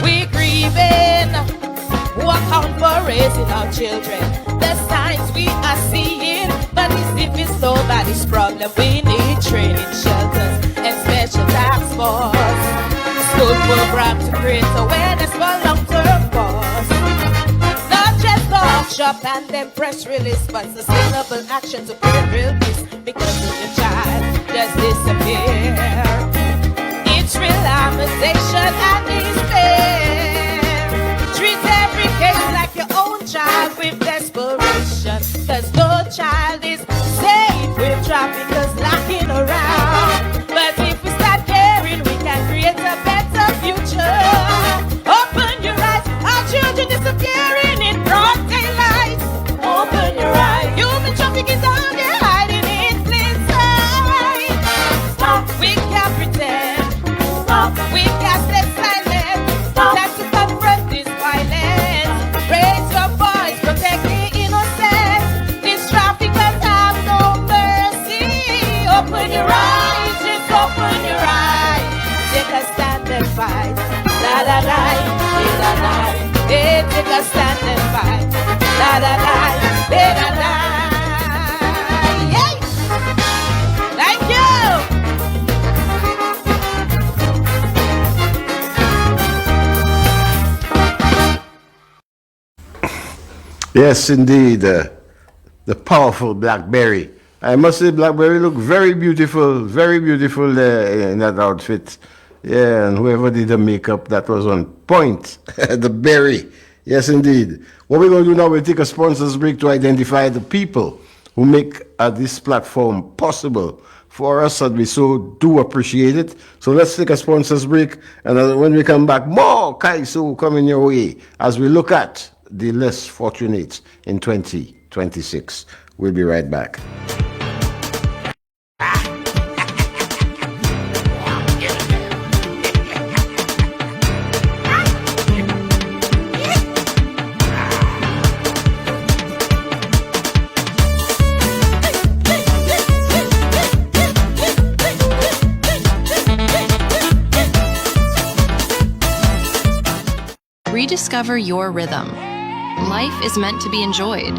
We grieving, who account for raising our children. The signs we are seeing, but as if it's nobody's problem. We need training shelters and special task force. School program to create awareness for long-term cause. Not just the shop and then press release, but sustainable action to create real peace. Because if your child just disappear, it's relaxation and despair. Treat every case like your own child with desperation. Cause no child is safe with traffickers knocking around. But if we start caring, we can create a better future. Open your eyes, our children disappearing in broad daylight. Open your eyes, human trafficking is down there hiding in plain sight. Stop, we can't pretend. Stop, we can't stay silent. Stop, time to confront this violence. Raise your voice, protect the innocent. These traffickers have no mercy. Open your eyes, just open your eyes. Take a stand and fight. La la la, la la. Hey, take a stand and fight. La la la, la la. Yay! Thank you. Yes, indeed. The powerful Blackberry. I must say, Blackberry looked very beautiful in that outfit. Yeah, and whoever did the makeup, that was on point. The berry. Yes, indeed. What we're going to do now, we'll take a sponsors break to identify the people who make this platform possible for us, and we so do appreciate it. So let's take a sponsors break, and when we come back, more Kaiso coming your way as we look at the less fortunate in 2026. We'll be right back. Rediscover your rhythm. Life is meant to be enjoyed.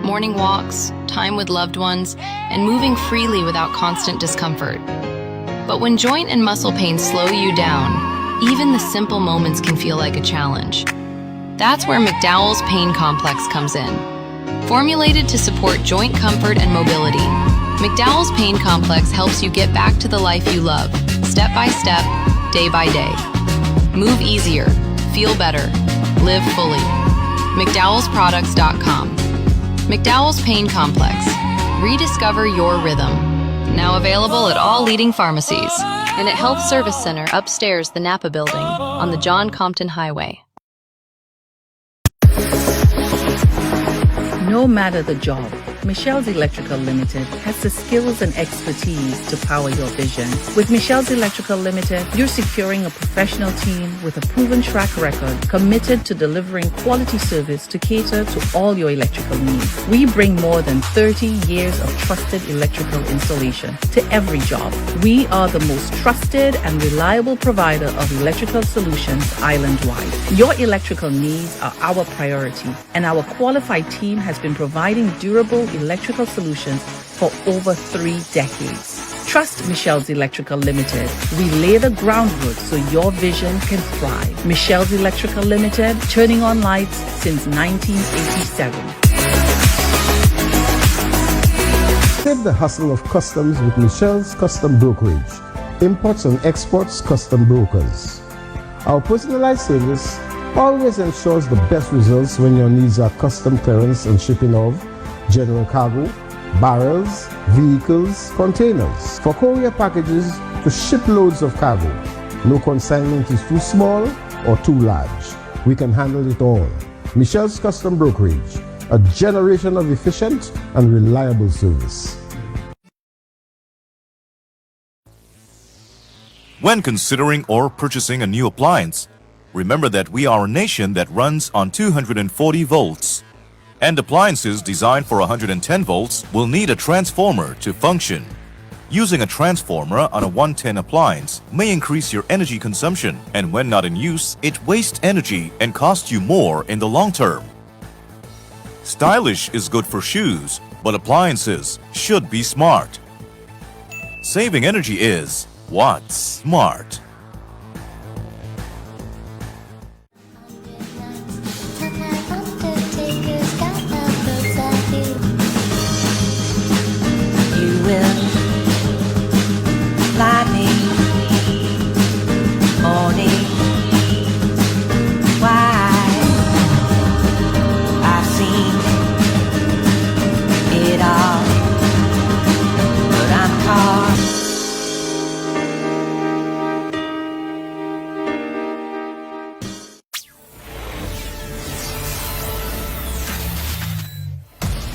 Morning walks, time with loved ones, and moving freely without constant discomfort. But when joint and muscle pains slow you down, even the simple moments can feel like a challenge. That's where McDowell's Pain Complex comes in. Formulated to support joint comfort and mobility, McDowell's Pain Complex helps you get back to the life you love, step by step, day by day. Move easier, feel better, live fully. McDowellsProducts.com. McDowell's Pain Complex. Rediscover your rhythm. Now available at all leading pharmacies and at Health Service Center upstairs the Napa Building on the John Compton Highway. No matter the job, Michelle's Electrical Limited has the skills and expertise to power your vision. With Michelle's Electrical Limited, you're securing a professional team with a proven track record committed to delivering quality service to cater to all your electrical needs. We bring more than 30 years of trusted electrical installation to every job. We are the most trusted and reliable provider of electrical solutions island-wide. Your electrical needs are our priority, and our qualified team has been providing durable electrical solutions for over 3 decades. Trust Michelle's Electrical Limited. We lay the groundwork so your vision can thrive. Michelle's Electrical Limited, turning on lights since 1987. Save the hustle of customs with Michelle's Custom Brokerage, imports and exports custom brokers. Our personalized service always ensures the best results when your needs are custom clearance and shipping of general cargo, barrels, vehicles, containers. For courier packages to ship loads of cargo, no consignment is too small or too large. We can handle it all. Michelle's Custom Brokerage, a generation of efficient and reliable service. When considering or purchasing a new appliance, remember that we are a nation that runs on 240 volts. And appliances designed for 110 volts will need a transformer to function. Using a transformer on a 110 appliance may increase your energy consumption, and when not in use, it wastes energy and costs you more in the long term. Stylish is good for shoes, but appliances should be smart. Saving energy is what's smart. You will fly me, morning. Why? I've seen it all, but I'm caught.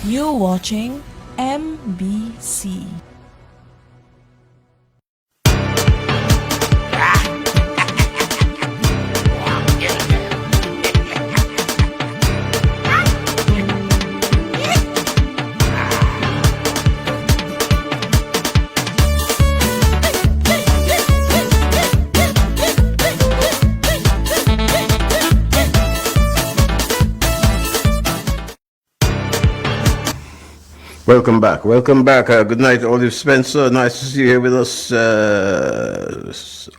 You're watching MBC. Welcome back. Welcome back. Good night, Olive Spencer. Nice to see you here with us.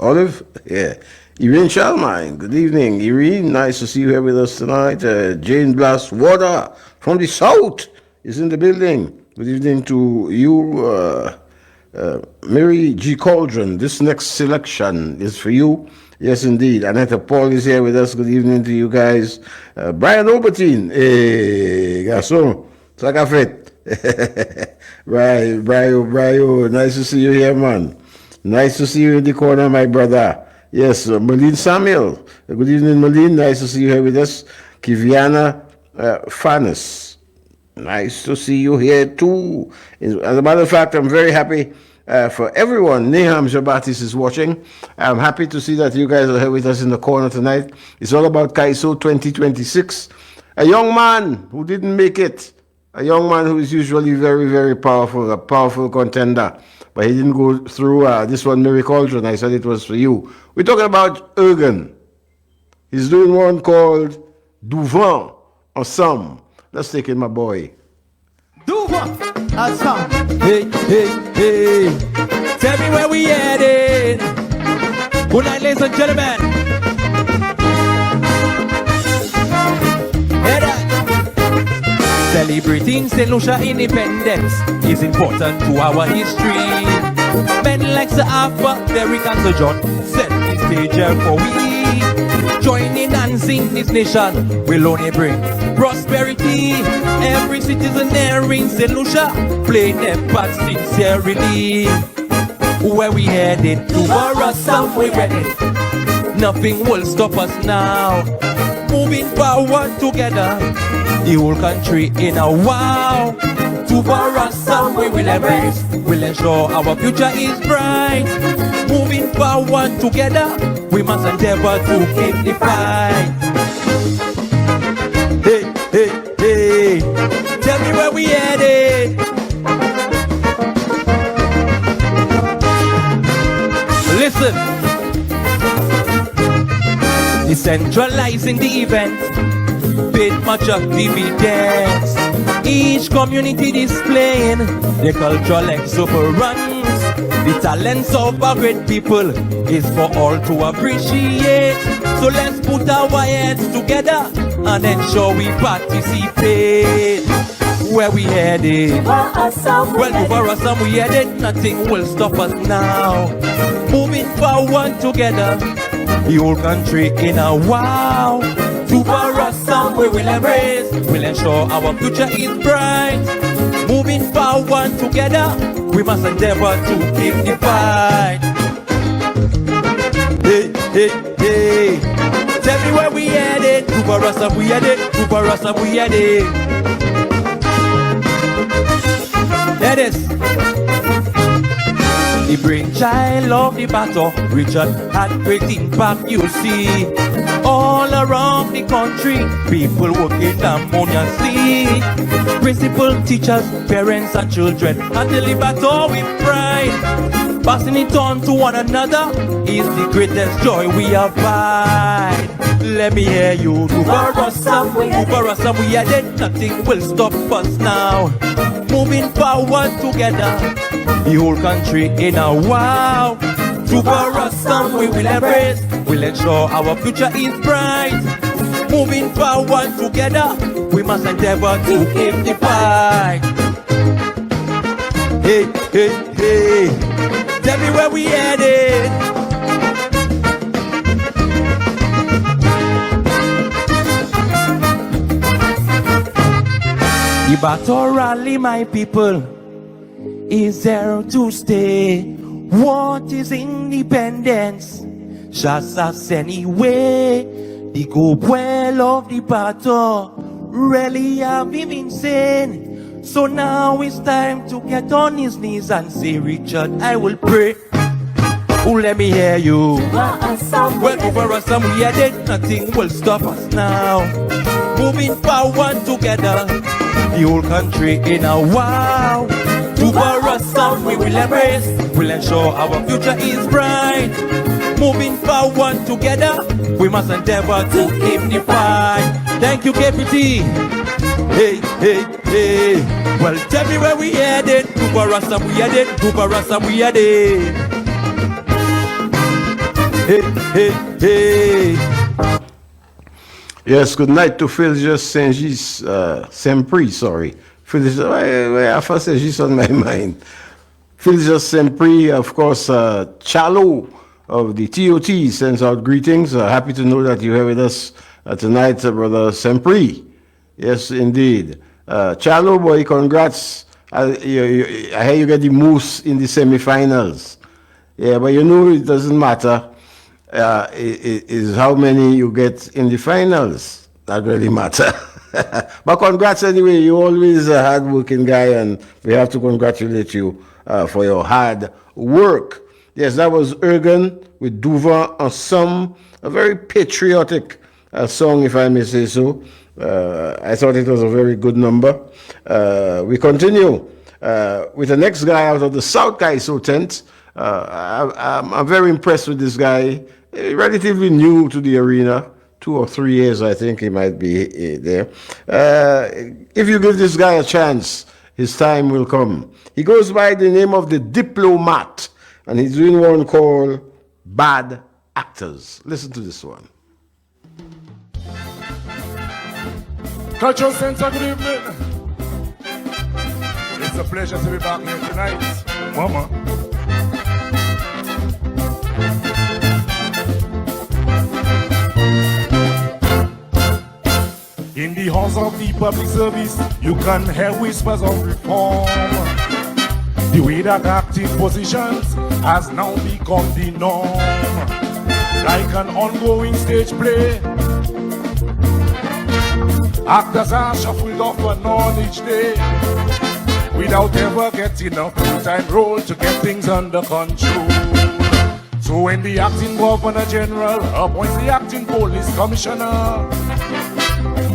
Olive? Yeah. Irene Shalmine. Good evening, Irene. Nice to see you here with us tonight. Jane Blast Water from the South is in the building. Good evening to you, Mary G. Cauldron. This next selection is for you. Yes, indeed. Anetta Paul is here with us. Good evening to you guys. Brian Obertine. Hey, garçon. Ça qu'a fait? Right, Brio, nice to see you here, man. Nice to see you in the corner, my brother. Yes, Malene Samuel. Good evening, Malene. Nice to see you here with us. Kiviana Fanes. Nice to see you here too. As a matter of fact, I'm very happy for everyone. Neham Jabatis is watching. I'm happy to see that you guys are here with us in the corner tonight. It's all about Kaiso 2026. A young man who didn't make it. A young man who is usually very, very powerful, a powerful contender. But he didn't go through this one, Mary Cauldron. I said it was for you. We're talking about Ergen. He's doing one called Douvent Ensemble. Let's take it, my boy. Douvent Ensemble. Hey, hey, hey. Tell me where we headed. Good night, ladies and gentlemen. Head up. Celebrating St. Lucia independence is important to our history. Men like Sir Arthur, Derrick and Sir John set the stage here for we. Join in and sing this nation will only bring prosperity. Every citizen there in St. Lucia play their part sincerely. Where we headed, to Warasam we ready. Nothing will stop us now. Moving forward together, the whole country in a wow. To Warasam we will embrace, we'll ensure our future is bright. Moving forward together, we must endeavor to keep the fight. Hey, hey, hey, tell me where we headed. Listen, decentralizing the event paid much of dividends. Each community displaying their cultural exuberance. The talents of our great people is for all to appreciate. So let's put our heads together and ensure we participate. Where we headed? Well, to Warasam we headed. Nothing will stop us now. Moving forward together, the whole country in a wow. To Warasam we will embrace, we'll ensure our future is bright. Moving forward together, we must endeavor to keep the fight. Hey, hey, hey, tell me where we headed. To Warasam we headed, to Warasam we headed. Hear this. The brainchild of the battle, Richard had great impact, you see. All around the country, people working harmoniously. Principal, teachers, parents and children, and deliver all with pride. Passing it on to one another is the greatest joy we abide. Let me hear you. Do for us some, we are dead, nothing will stop us now. Moving forward together, the whole country in a wow. Do for us some, we will embrace, we'll ensure our future is bright. Moving forward together, we must endeavor to keep the fight. Hey, hey, hey, tell me where we headed. The battle rally, my people, is there to stay. What is independence? Just us anyway. The go well of the battle really have him insane. So now it's time to get on his knees and say, Richard, I will pray. Oh, let me hear you. Well, over us some we are dead, nothing will stop us now. Moving forward together, the whole country in a wow. To us some we will embrace, we'll ensure our future is bright. Moving forward together, we must endeavor to keep the fight. Thank you, KPT. Hey, hey, hey. Well, tell me where we headed. To us some we headed, to us some we headed. Hey, hey, hey. Yes, good night to Philgis Sempri, sorry. I first Saint-Gis on my mind. Philgis Sempri, of course, Chalo of the TOT sends out greetings. Happy to know that you're here with us tonight, Brother Sempri. Yes, indeed. Chalo, boy, congrats. I hear you get the moose in the semifinals. Yeah, but you know it doesn't matter. Is how many you get in the finals. That really matter. But congrats anyway. You're always a hard-working guy, and we have to congratulate you for your hard work. Yes, that was Ergen with Duva Ensemble, a very patriotic song, if I may say so. I thought it was a very good number. We continue with the next guy out of the South Kaiso tent. I'm very impressed with this guy. Relatively new to the arena, 2 or 3 years, I think he might be there. If you give this guy a chance, his time will come. He goes by the name of the Diplomat, and he's doing one called Bad Actors. Listen to this one. Cultural Center, good evening. It's a pleasure to be back here tonight. Mama. In the halls of the public service, you can hear whispers of reform. The way that acting positions has now become the norm. Like an ongoing stage play, actors are shuffled off and on each day without ever getting a full-time role to get things under control. So when the acting governor general appoints the acting police commissioner,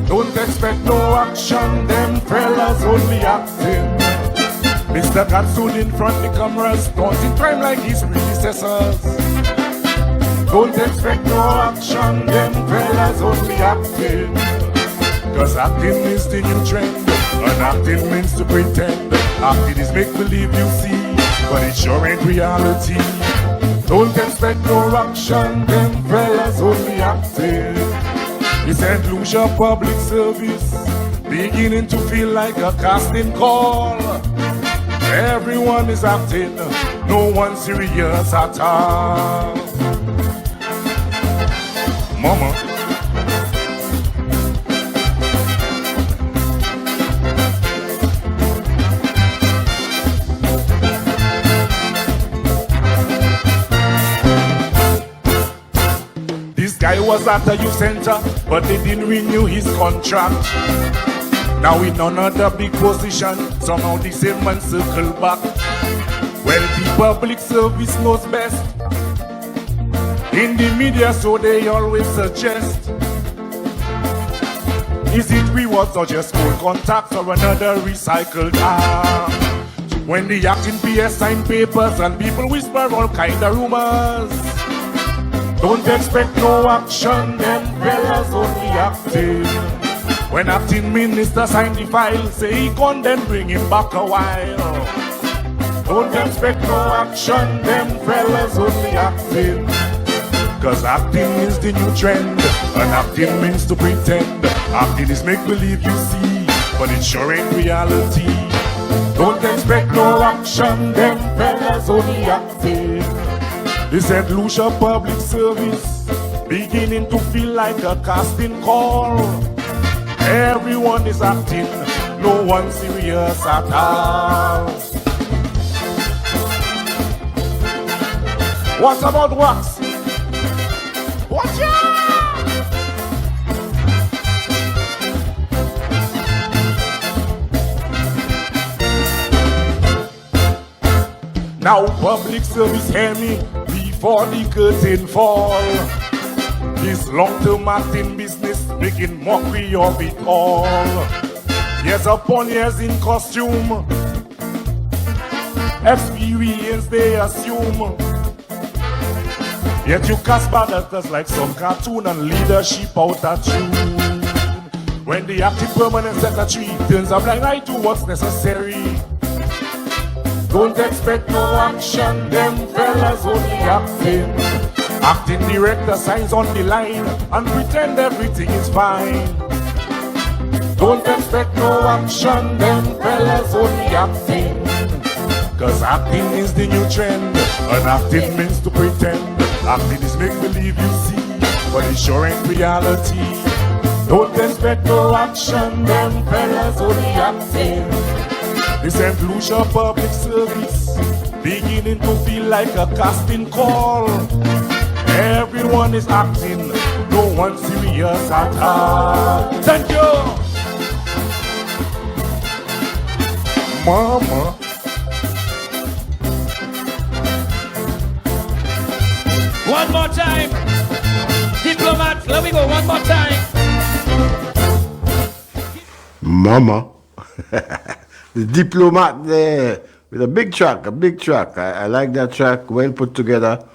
don't expect no action, them fellas only acting. Mr. God stood in front of the cameras, taunting crime like his predecessors. Don't expect no action, them fellas only acting. Cause acting is the new trend, and acting means to pretend. Acting is make-believe you see, but it sure ain't reality. Don't expect no action, them fellas only acting. The St. Lucia public service beginning to feel like a casting call. Everyone is acting, no one serious at all. Mama. This guy was at a youth center, but they didn't renew his contract. Now in another big position, somehow the same man circle back. Well, the public service knows best. In the media, so they always suggest. Is it rewards or just old contacts or another recycled art? When the acting PS sign papers and people whisper all kind of rumors, don't expect no action, them fellas only acting. When acting minister sign the file, say he gone, then bring him back a while. Don't expect no action, them fellas only acting. Cause acting is the new trend, and acting means to pretend. Acting is make believe you see, but it sure ain't reality. Don't expect no action, them fellas only acting. This St. Lucia public service beginning to feel like a casting call. Everyone is acting, no one serious at all. What about wax? Watch out! Now public service hear me before the curtain fall. This long-term acting business making mockery of it all. Years upon years in costume, experience they assume. Yet you cast bad actors like some cartoon and leadership out at you. When the acting permanent secretary turns a blind eye to what's necessary. Don't expect no action, them fellas only acting. Acting director signs on the line and pretend everything is fine. Don't expect no action, them fellas only acting. Cause acting is the new trend, and acting means to pretend. Acting is make believe you see, but it sure ain't reality. Don't expect no action, them fellas only acting. The St. Lucia public service beginning to feel like a casting call. Everyone is acting, no one serious at all. Thank you, Mama. One more time. Diplomat, let me go one more time. Mama. The Diplomat there with a big track, I like that track, well put together.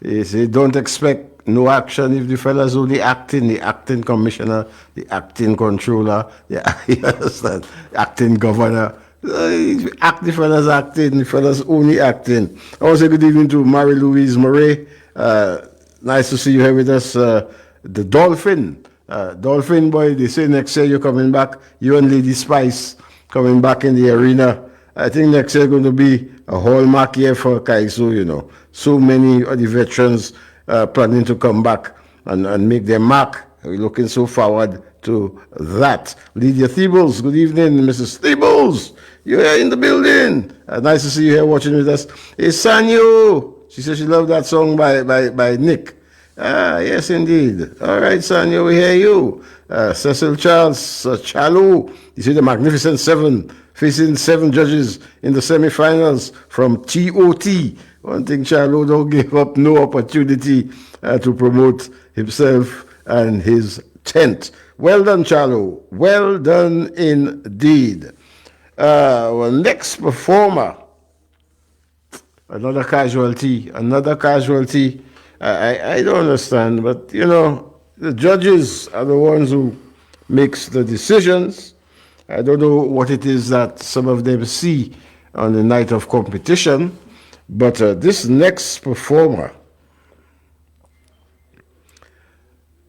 He said, don't expect no action if the fellas only acting, the acting commissioner, the acting controller, you understand, acting governor. The fellas acting, the fellas only acting. I want to say good evening to Mary Louise Murray. Nice to see you here with us. The Dolphin. Dolphin boy, they say next year you're coming back. You and Lady Spice coming back in the arena. I think next year is going to be a hallmark year for Kaiso, you know. So many of the veterans planning to come back and make their mark. We're looking so forward to that. Lydia Theebles, good evening, Mrs. Theebles. You're in the building. Nice to see you here watching with us. Hey, Sanyo. She said she loved that song by Nick. Ah, yes, indeed. All right, Sanyo, we hear you. Cecil Charles Chalu. You see the Magnificent Seven facing 7 judges in the semifinals from TOT. One thing, Chalu don't give up no opportunity to promote himself and his tent. Well done, Chalu. Well done indeed. Our next performer, another casualty. I don't understand, but you know, the judges are the ones who makes the decisions. I don't know what it is that some of them see on the night of competition, but this next performer,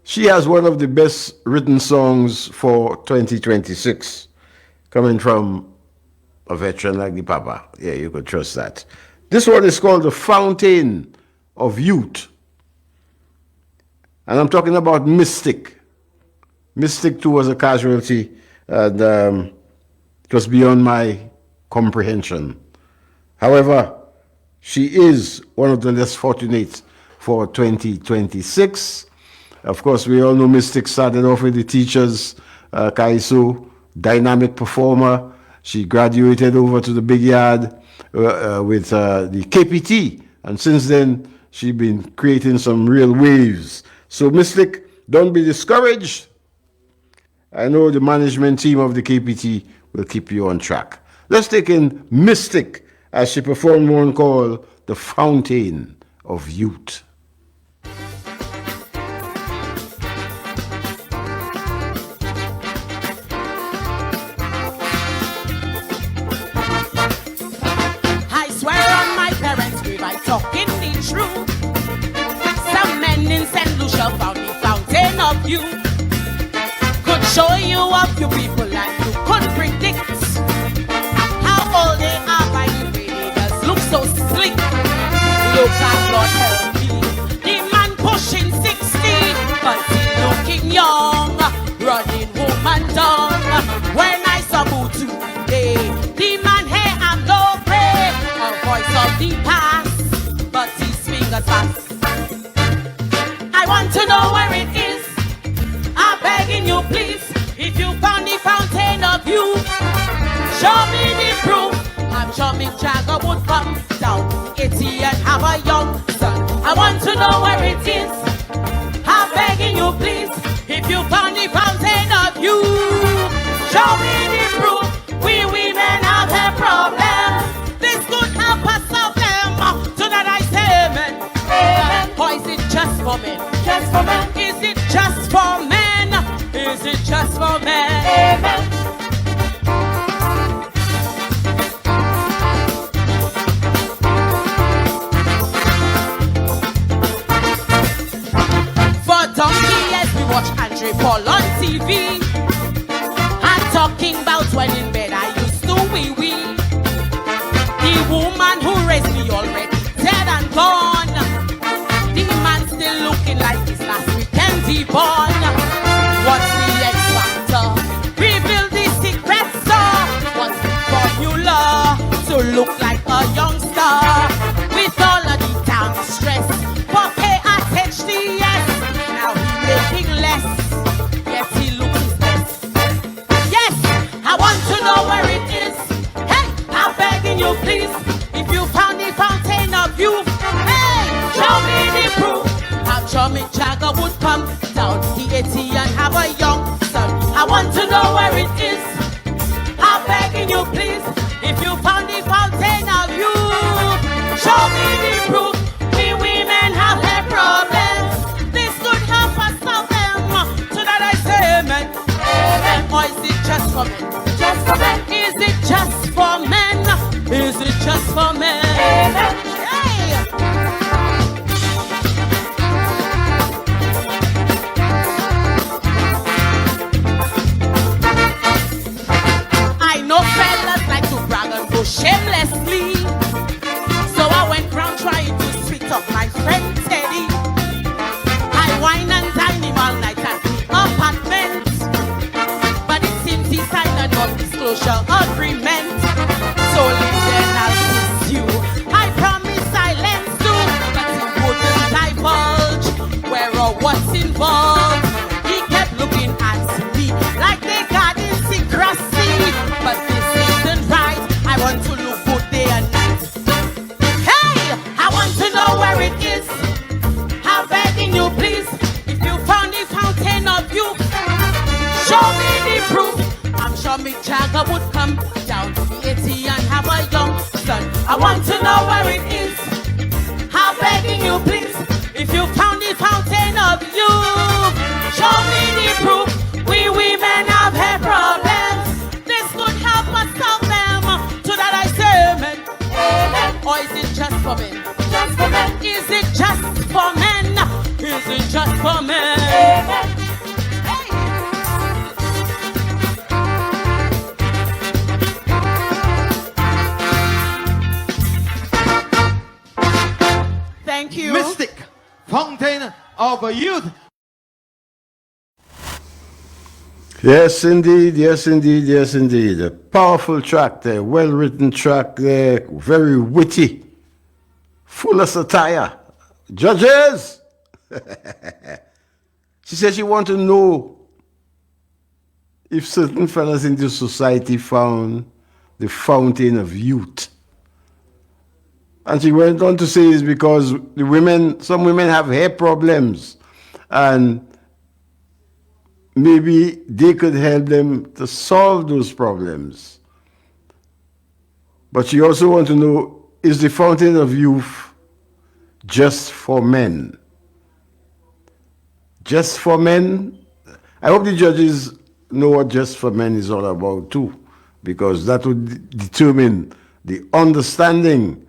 she has one of the best written songs for 2026, coming from a veteran like the Papa. Yeah, you could trust that. This one is called The Fountain of Youth. And I'm talking about Mystic. Mystic too was a casualty, and it was beyond my comprehension. However, she is one of the less fortunate for 2026. Of course, we all know Mystic started off with the teachers, Kaiso, dynamic performer. She graduated over to the big yard with the KPT, and since then she's been creating some real waves. So Mystic, don't be discouraged. I know the management team of the KPT will keep you on track. Let's take in Mystic as she performed one called The Fountain of Youth. I swear on my parents' grave, I talking the truth. Some men in St. Lucia found the fountain of youth. Could show you of your people and you could predict how old they are by the way they just look so slick. Look at Lord help me, the man pushing 60, but he looking young, running home and down. When I saw Butu today, the man hair and low gray, a voice of the past, but his fingers fast. I want to know where it is. I'm begging you, please. If you found the fountain of youth, show me the proof. I'm sure Mick Jagger would come down 80 and have a young son. I want to know where it is. I'm begging you, please. If you found the fountain of youth, show me the proof. We women have a problem. This could help us solve them. So that I say amen. Amen. Or is it just for men? Just for men. Is it just for men? Is it just for men? Amen. For donkey years we watch Andre Paul on TV. I'm talking about when in bed I used to wee-wee. The woman who raised me already dead and gone. The man still looking like his last weekend born. What's the X factor? Reveal the secret star. What's the formula to look like a youngster? With all of the damn stress for KRHDS. Now he's making less. Yes, he looks his best. Yes, I want to know where it is. Hey, I'm begging you, please. If you found the fountain of youth, hey, show me the proof. I'm sure Mick Jagger would come down the 80 and have a young son. I want to know where it is. I'm begging you, please. If you found the fountain of youth, show me the proof. We women have a problem. This could help us solve them. So that I say amen. Amen. Or is it just for men? Just for men. Is it just for men? Is it just for men? Amen. Shamelessly, so I went round trying to sweet up my friend Teddy. I wine and dine him all night at the apartment, but it seems he signed a non-disclosure agreement. So then I'll kiss you. I promise silence too, but he wouldn't divulge where or what's involved. He kept looking at me like they got in secrecy, but this isn't right. I want to look good day and night. Hey, I want to know where it is. I'm begging you, please. If you found the fountain of youth, show me the proof. I'm sure Mick Jagger would come down to the 80 and have a young son. I want to know where it is. I'm begging you, please. If you found the fountain of youth, show me the proof. We women have a problem. This could help us solve them. Amen. Amen. Or is it just for men? Just for men. Is it just for men? Is it just for men? Amen. Hey. Thank you. Mystic, Fountain of Youth. Yes, indeed. Yes, indeed. Yes, indeed. A powerful track there, well-written track there, very witty, full of satire. Judges! She said she want to know if certain fellas in the society found the fountain of youth. And she went on to say it's because some women have hair problems, and maybe they could help them to solve those problems. But she also wants to know, is the fountain of youth just for men? Just for men? I hope the judges know what just for men is all about too, because that would determine the understanding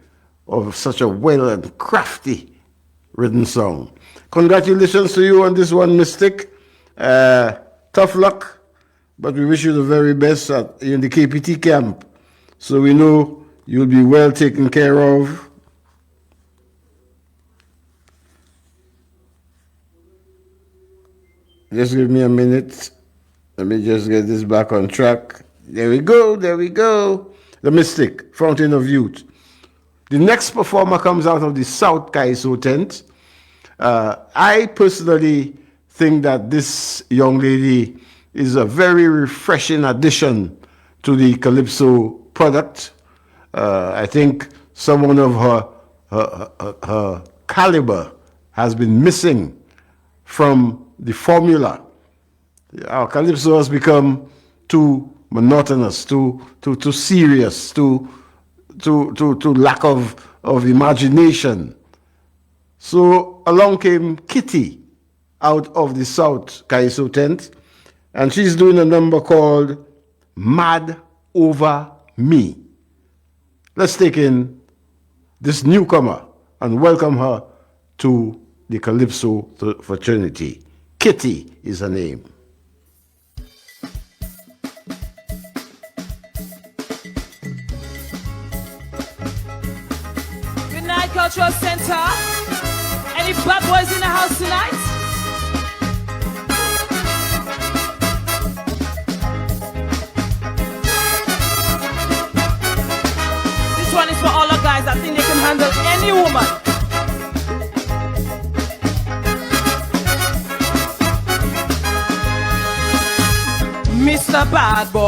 of such a well and crafty written song. Congratulations to you on this one, Mystic. Tough luck, but we wish you the very best in the KPT camp, so we know you'll be well taken care of. Just give me a minute. Let me just get this back on track. There we go, there we go. The Mystic, Fountain of Youth. The next performer comes out of the South Kaiso tent. I personally think that this young lady is a very refreshing addition to the Calypso product. I think someone of her caliber has been missing from the formula. Our Calypso has become too monotonous, too serious, too lack of imagination. So along came Kitty out of the South Kaiso tent, and she's doing a number called Mad Over Me. Let's take in this newcomer and welcome her to the Calypso fraternity. Kitty is her name. Cultural Center. Any bad boys in the house tonight? This one is for all the guys that think they can handle any woman. Mr. Bad Boy.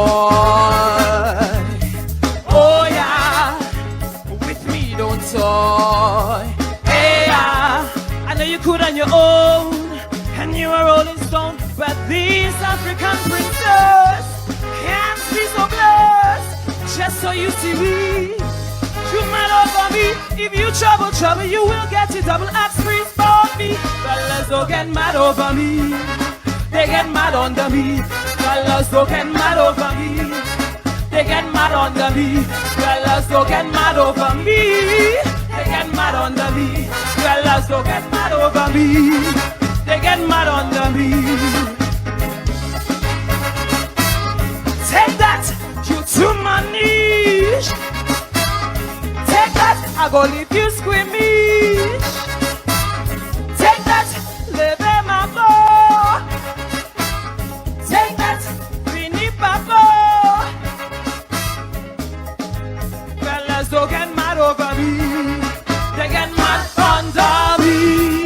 Oh yeah. Don't toy. Hey, I know you could on your own, and you are Rolling Stone, but this African princess can't be so blessed. Just so you see me, you mad over me. If you trouble, you will get it. Double axe free for me. Fellas don't get mad over me. They get mad under me. Fellas don't get mad over me. They get mad under me. Fellas don't get mad over me. They get mad under me. Fellas don't get mad over me. They get mad under me. Take that, you to my knees. Take that, I go leave you squeamish. Take that, live in my boy. Take that, Vinny Papa. Don't get mad over me. They get mad under me.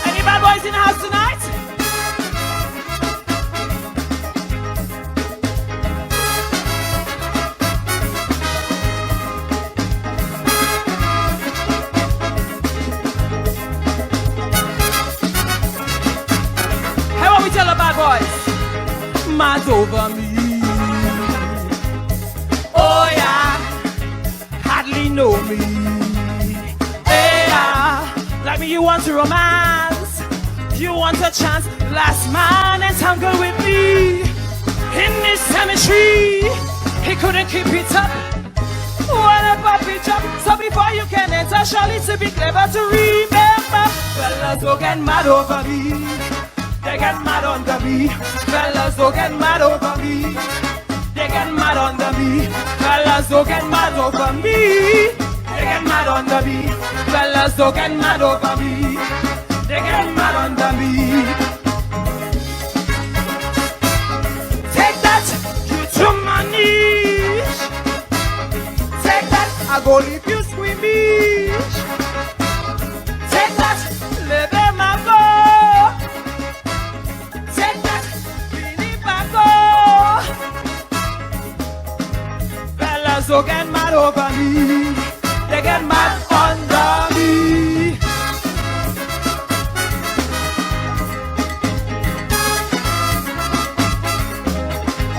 Any bad boys in the house tonight? Hey, what we tell the bad boys? Mad over me. Oh yeah, hardly know me. Hey, like me, you want to romance, you want a chance. Last man entangled with me in this cemetery. He couldn't keep it up. What a puppy job. So before you can enter, surely to be clever to remember. Fellas don't get mad over me. They get mad under me. Fellas don't get mad over me. They get mad under me. Fellas don't get mad over me. They get mad under me. Fellas don't get mad over me. They get mad under me. Take that, you to my knees. Take that, I go leave you squeamish. Take that, live in my boat. Take that, Fellas don't get mad over me. They get mad under me.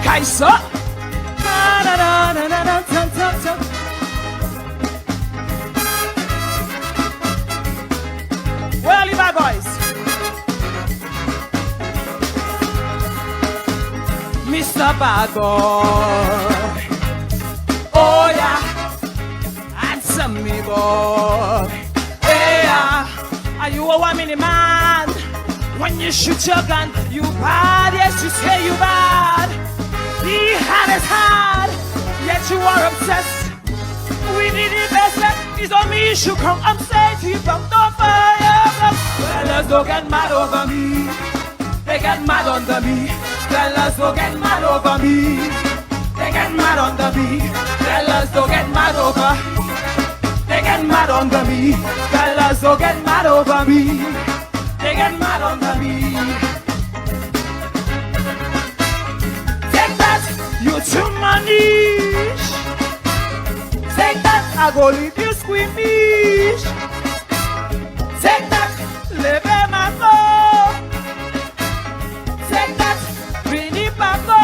Kaiso. Well, you bad boys. Mr. Bad Boy. Oh yeah, handsome me boy. Hey, yeah. Are you a 1 minute man? When you shoot your gun, you bad. Yes, you say you bad. He had his heart, yet you are obsessed. We need the best. It's on me. You should come and say to you from the fire. Fellas don't get mad over me. They get mad under me. Fellas don't get mad over me. They get mad under me. Fellas don't get mad over. They get mad under me. Fellas don't get mad over me. They get mad under me. Take that, you too manish. Take that, I go leave you squeamish. Take that, live in my soul. Take that, Vinny Paco.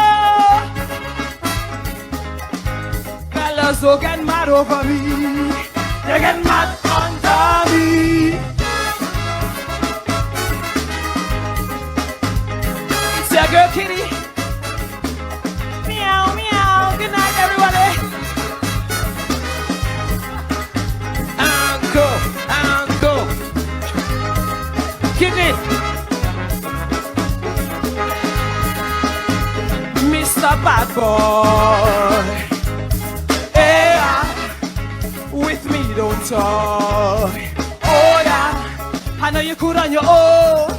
Fellas don't get mad over me. They get mad under me. It's your girl Kitty. Meow, meow. Good night, everybody. Uncle. Kitty. Mr. Bad Boy. With me don't talk. Oh yeah, I know you could on your own,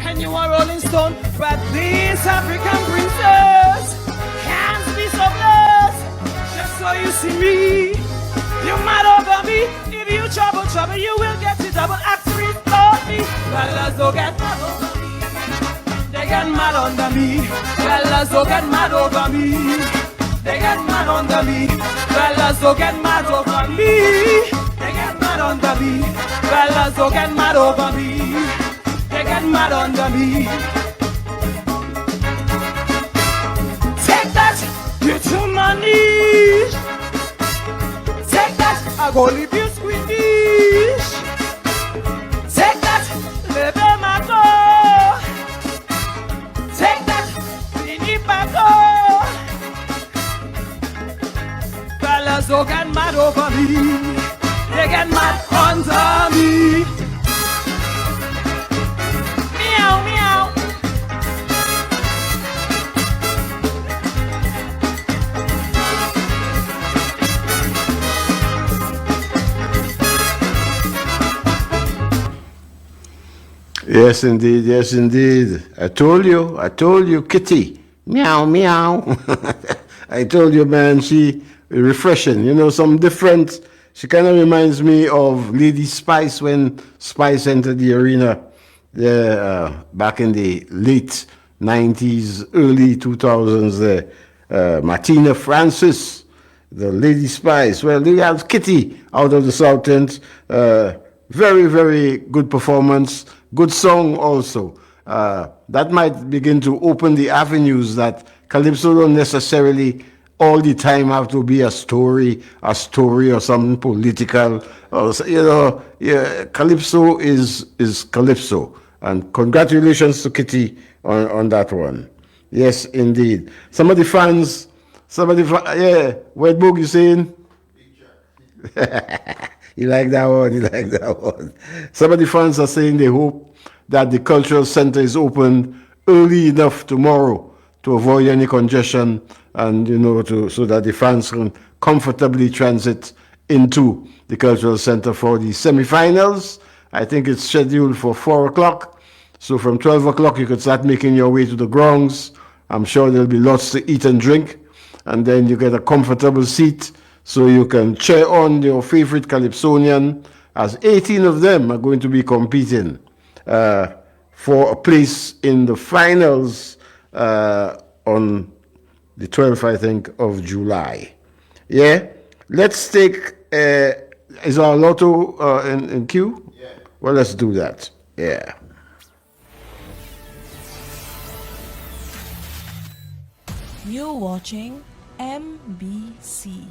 and you are Rolling Stone, but this African princess can't be so blessed. Just so you see me, you mad over me. If you trouble, you will get it double. Act free for me. Fellas don't get mad over me. They get mad under me. Fellas don't get mad over me. They get mad under me. Fellas don't get mad over me. They get mad under me. Fellas don't get mad over me. They get mad under me. Take that, you too manish. Take that, I go leave you squeamish. Take that, live in my door. Take that, Vinny Paco. Fellas don't get mad over me. They get mad under me. Meow, meow. Yes, indeed. Yes, indeed. I told you, Kitty. Meow, meow. I told you, man, she refreshing. You know, some different. She kind of reminds me of Lady Spice when Spice entered the arena there back in the late 90s, early 2000s there. Martina Francis, the Lady Spice. Well, they have Kitty out of the South End. Very, very good performance. Good song also. That might begin to open the avenues that Calypso don't necessarily all the time have to be a story or something political. Or, you know, yeah, Calypso is Calypso. And congratulations to Kitty on that one. Yes, indeed. Some of the fans, yeah, Wed Boog, you saying? You like that one. Some of the fans are saying they hope that the cultural center is open early enough tomorrow to avoid any congestion and, you know, so that the fans can comfortably transit into the cultural center for the semifinals. I think it's scheduled for 4 o'clock. So from 12 o'clock, you could start making your way to the grounds. I'm sure there'll be lots to eat and drink. And then you get a comfortable seat so you can cheer on your favorite Calypsonian, as 18 of them are going to be competing for a place in the finals on the 12th, I think, of July. Yeah? Let's take, is our lotto in queue? Yeah. Well, let's do that. Yeah. You're watching MBC.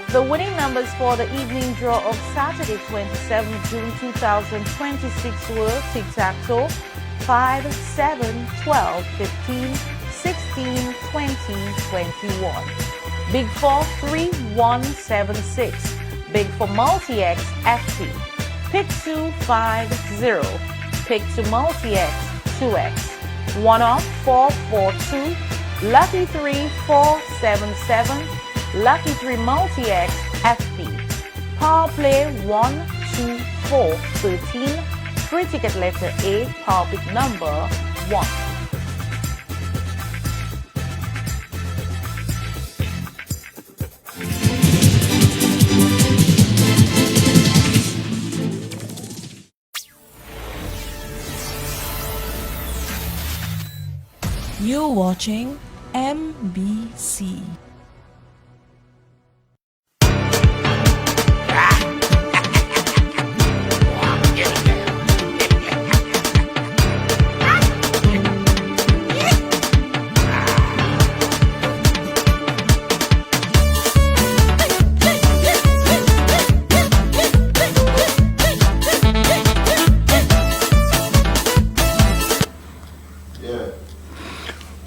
The winning numbers for the evening draw of Saturday, 27 June 2026 were tic-tac-toe, 5, 7, 12, 15, 16, 20, 21. Big 4, 3, 1, 7, 6. Big for multi-X, FP. Pick 2, 5, 0. Pick 2 multi-X, 2X. 1 off, 4, 4, 2. Lucky 3, 4, 7, 7. Lucky 3 multi-X, FP. Power play 1, 2, 4, 13. Free ticket letter A, power pick number 1. You're watching MBC.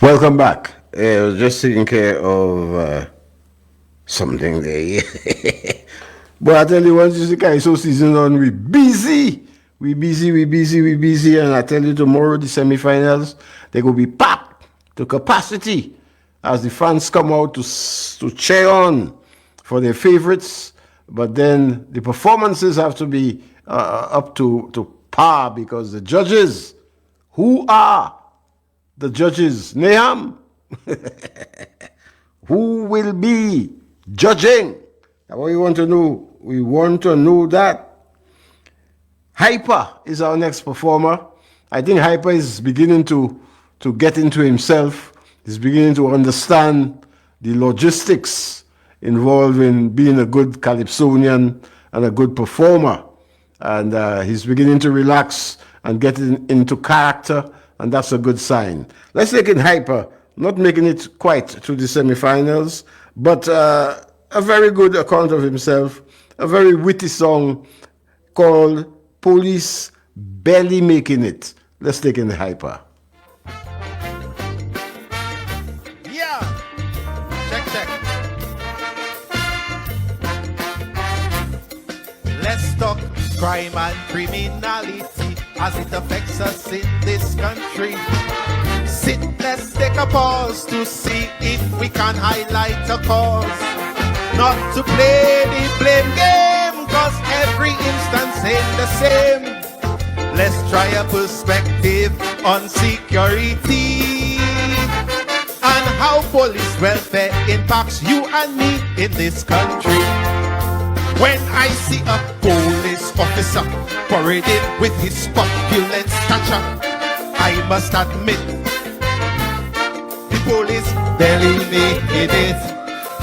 Welcome back. I was just taking care of something there. But I tell you, once you see Kaiso season on, we busy. We busy. And I tell you, tomorrow, the semifinals, they will be packed to capacity as the fans come out to cheer on for their favorites. But then the performances have to be up to par, because the judges, who are the judges, Naham, who will be judging? That's what we want to know. We want to know that. Hyper is our next performer. I think Hyper is beginning to get into himself. He's beginning to understand the logistics involved in being a good Calypsonian and a good performer. And he's beginning to relax and get into character, and that's a good sign. Let's take in Hyper, not making it quite to the semifinals, but a very good account of himself, a very witty song called Police Barely Making It. Let's take in Hyper. Yeah, check. Let's talk crime and criminality as it affects us in this country. Sit, let's take a pause to see if we can highlight a cause. Not to play the blame game, cause every instance ain't the same. Let's try a perspective on security and how police welfare impacts you and me in this country. When I see a police officer parading with his populent stature, I must admit, the police barely making it.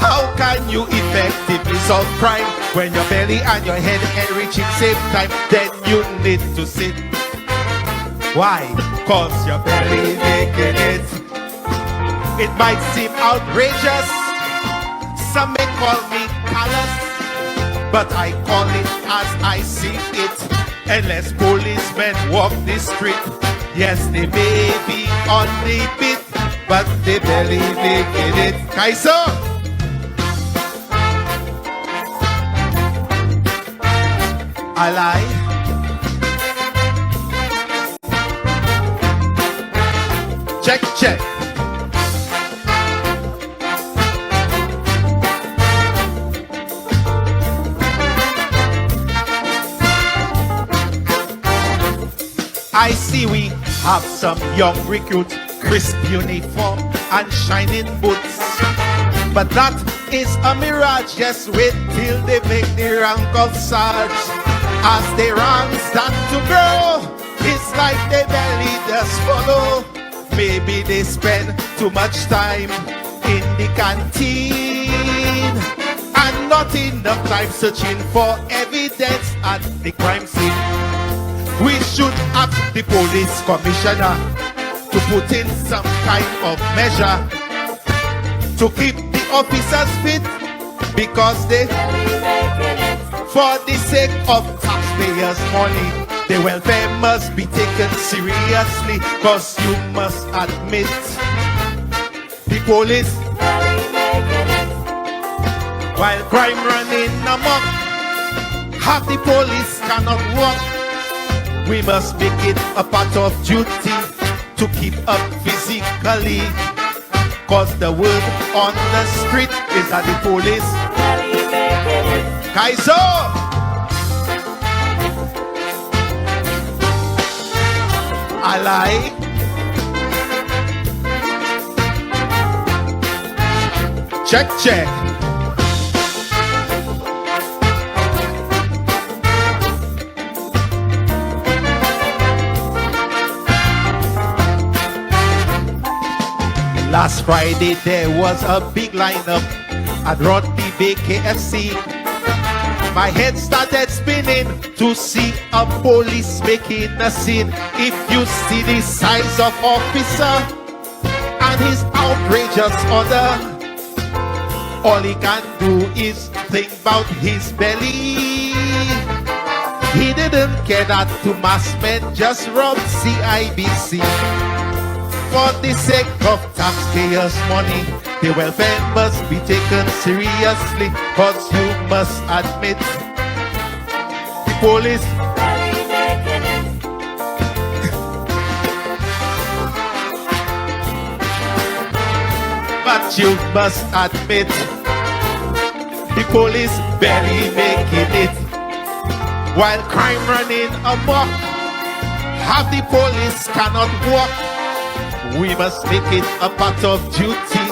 How can you effectively solve crime when your belly and your head can reach at the same time? Then you need to sit. Why? Cause you're barely making it. It might seem outrageous, some may call me callous, but I call it as I see it. Unless policemen walk the street, yes, they may be on the beat, but they barely making it. Kaiso! I lie. Check. I see we have some young recruit, crisp uniform and shining boots. But that is a mirage, just wait till they make the rank of sarge. As the ranks start to grow, like their belly just follow. Maybe they spend too much time in the canteen and not enough time searching for evidence at the crime scene. We should ask the police commissioner to put in some kind of measure to keep the officers fit, because they, for the sake of taxpayers' money, their welfare must be taken seriously. Cause you must admit, the police, while crime running amok, half the police cannot walk. We must make it a part of duty to keep up physically. Cause the word on the street is that the police, Kaiso! I lie. Check, check. Last Friday there was a big lineup at Rodney Bay KFC. My head started spinning to see a police making a scene. If you see the size of officer and his outrageous order, all he can do is think about his belly. He didn't care that two masked men just robbed CIBC. For the sake of taxpayers' money, the welfare must be taken seriously. Cause you must admit, the police, but you must admit, the police barely making it. While crime running amok, half the police cannot walk. We must make it a part of duty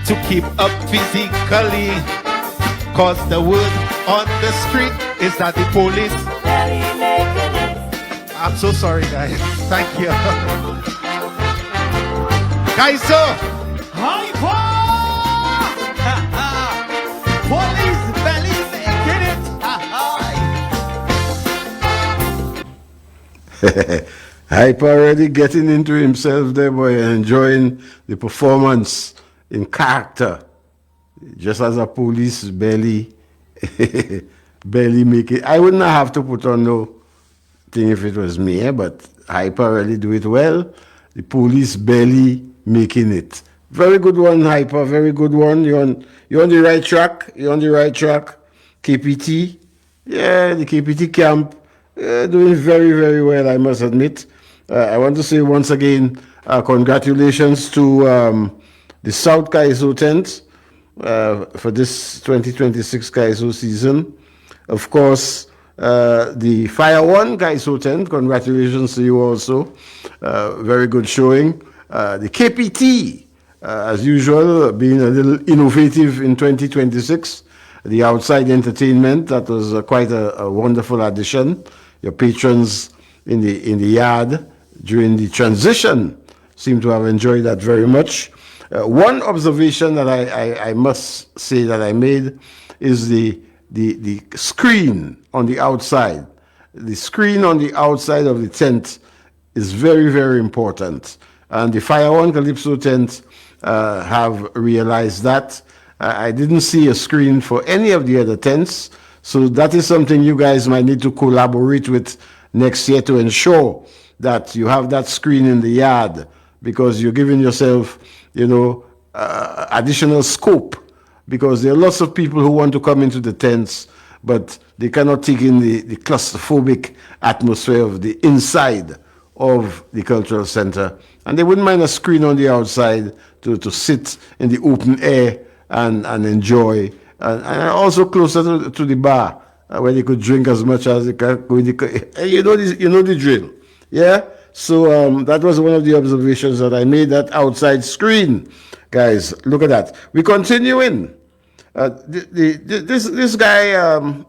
to keep up physically. Cause the word on the street is that the police, I'm so sorry guys, thank you. Kaiso! Police belly making it! Hyper already getting into himself there, boy, enjoying the performance in character. Just as a police barely make it. I wouldn't have to put on no thing if it was me, but Hyper really do it well. The police barely making it. Very good one, Hyper, very good one. You're on the right track. You're on the right track. KPT. Yeah, the KPT camp. Doing very, very well, I must admit. I want to say once again, congratulations to the South Kaiso tent for this 2026 Kaiso season. Of course, the Fire One Kaiso tent, congratulations to you also. Very good showing. The KPT, as usual, being a little innovative in 2026. The outside entertainment, that was quite a wonderful addition. Your patrons in the yard during the transition seem to have enjoyed that very much. One observation that I must say that I made is the screen on the outside. The screen on the outside of the tent is very, very important. And the Fire One Calypso tent have realized that. I didn't see a screen for any of the other tents. So that is something you guys might need to collaborate with next year to ensure that you have that screen in the yard, because you're giving yourself, additional scope, because there are lots of people who want to come into the tents, but they cannot take in the claustrophobic atmosphere of the inside of the cultural center. And they wouldn't mind a screen on the outside to sit in the open air and enjoy. And also closer to the bar, where they could drink as much as they can. You know the drill. Yeah? So that was one of the observations that I made, that outside screen. Guys, look at that. We're continuing. This guy,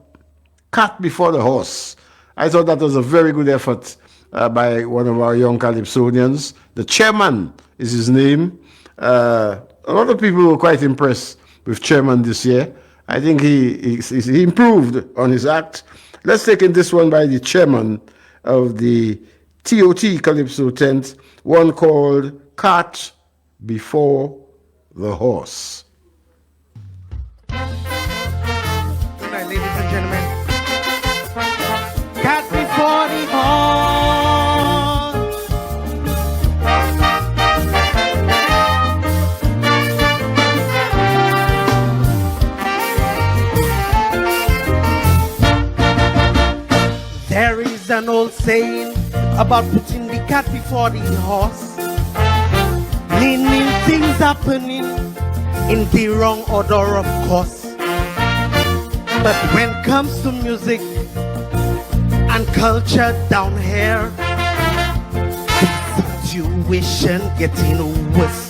cat before the horse. I thought that was a very good effort by one of our young Calypsonians. The chairman is his name. A lot of people were quite impressed with chairman this year. I think he improved on his act. Let's take in this one by the chairman of the TOT Calypso tent, one called Cart Before the Horse. Good night, ladies and gentlemen. Cart before the horse. There is an old saying about putting the cat before the horse, meaning things happening in the wrong order, of course. But when it comes to music and culture down here, the situation getting worse.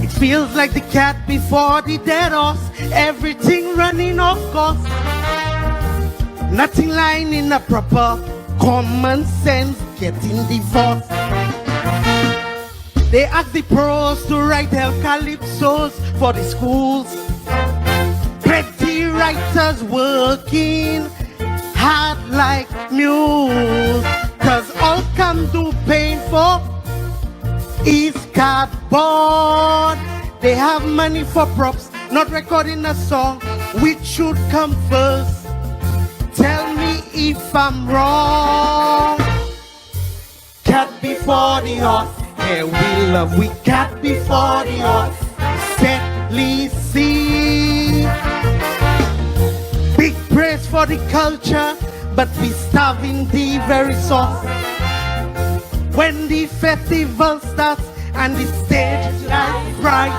It feels like the cat before the dead horse, everything running off course, nothing lying in a proper common sense, getting divorced. They ask the pros to write hell calypsos for the schools. Plenty writers working hard like mules, cause all come to paying for is cardboard. They have money for props, not recording a song. Which should come first? Tell me if I'm wrong. Cat before the horse, here we love, we cat before the horse. Steadily see. Big praise for the culture, but we starving the very source. When the festival starts and the stage lights bright,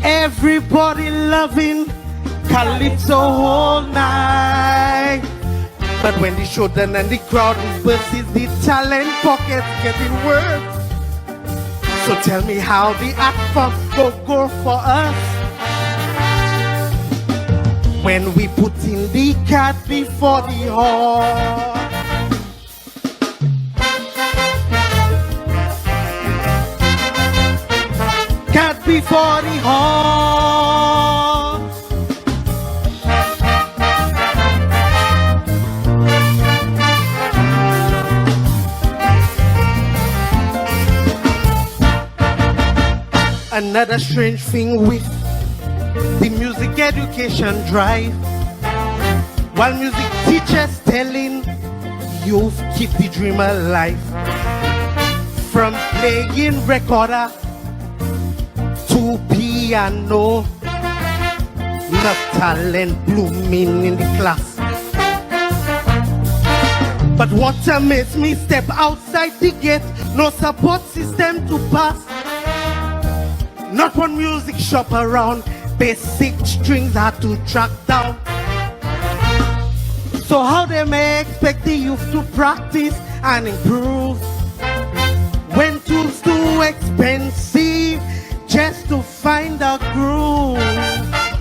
everybody loving Calypso all night. But when the show done and the crowd is versus the talent pockets getting worse. So tell me how the act form go for us when we put in the cat before the horse. Cat before the horse. Another strange thing with the music education drive, while music teachers telling youth keep the dream alive, from playing recorder to piano, enough talent blooming in the class. But what amazed me, step outside the gate, no support system to pass. Not one music shop around, basic strings hard to track down. So how they may expect the youth to practice and improve when tools too expensive just to find a groove?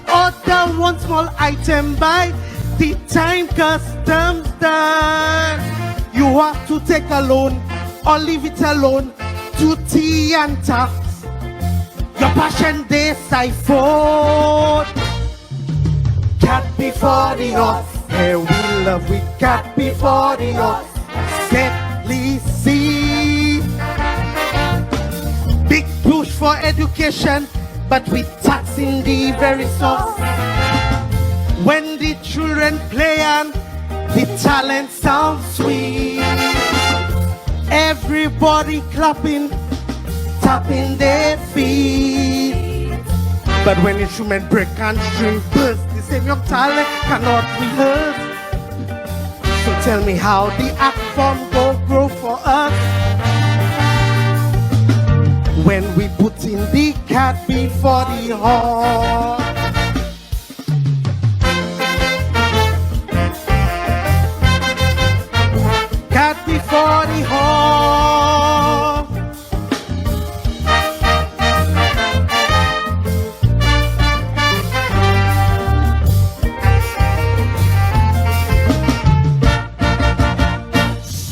Order one small item by the time customs done. You have to take a loan or leave it alone to tea and tax. Your passion they siphon. Cat before the horse, here we love, we cat before the horse. Steadily see. Big push for education, but we taxing the very source. When the children play and the talent sounds sweet, everybody clapping, tapping their feet. But when instrument break and string burst, the same young talent cannot rehearse. So tell me how the act form go grow for us when we put in the cat before the horse. Cat before the horse.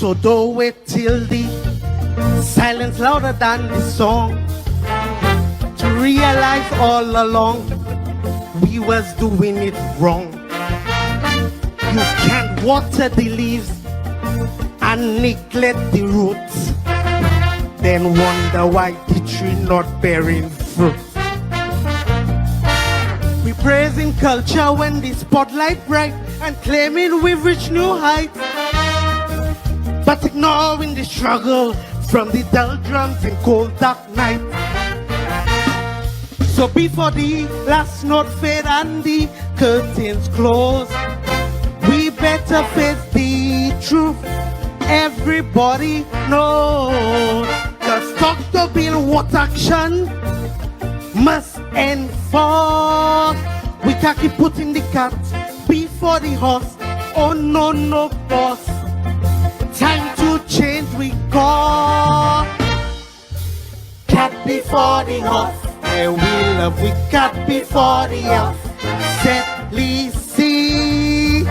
So don't wait till the silence louder than the song to realize all along we was doing it wrong. You can't water the leaves and neglect the roots, then wonder why the tree not bearing fruit. We praising culture when the spotlight bright and claiming we've reached new heights, but ignoring the struggle from the dull drums in cold dark nights. So before the last note fade and the curtains close, we better face the truth. Everybody knows. Cause Dr. Bill what action must enforce. We can't keep putting the cat before the horse. Oh no, no boss. Time to change we call. Cat before the horse. And we love we cat before the horse. Setly see.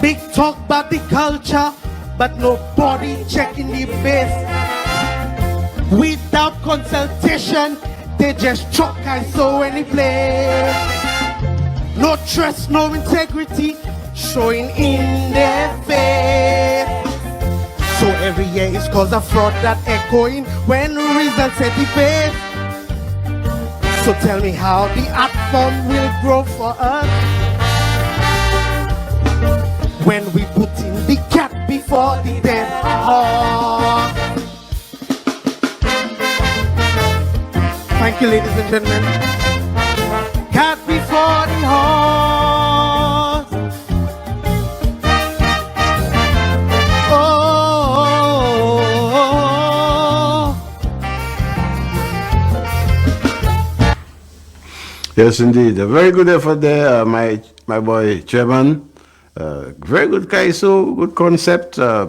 Big talk about the culture, but nobody checking the base. Without consultation, they just chuck Kaiso any place. No trust, no integrity, showing in their face. So every year is cause of fraud that echoing when results set the pace. So tell me how the art form will grow for us when we put in the cat before the dead horse. Thank you, ladies and gentlemen. Cat before the horse. Oh. Yes, indeed. A very good effort there, my boy Chairman. Very good Kaiso, good concept. A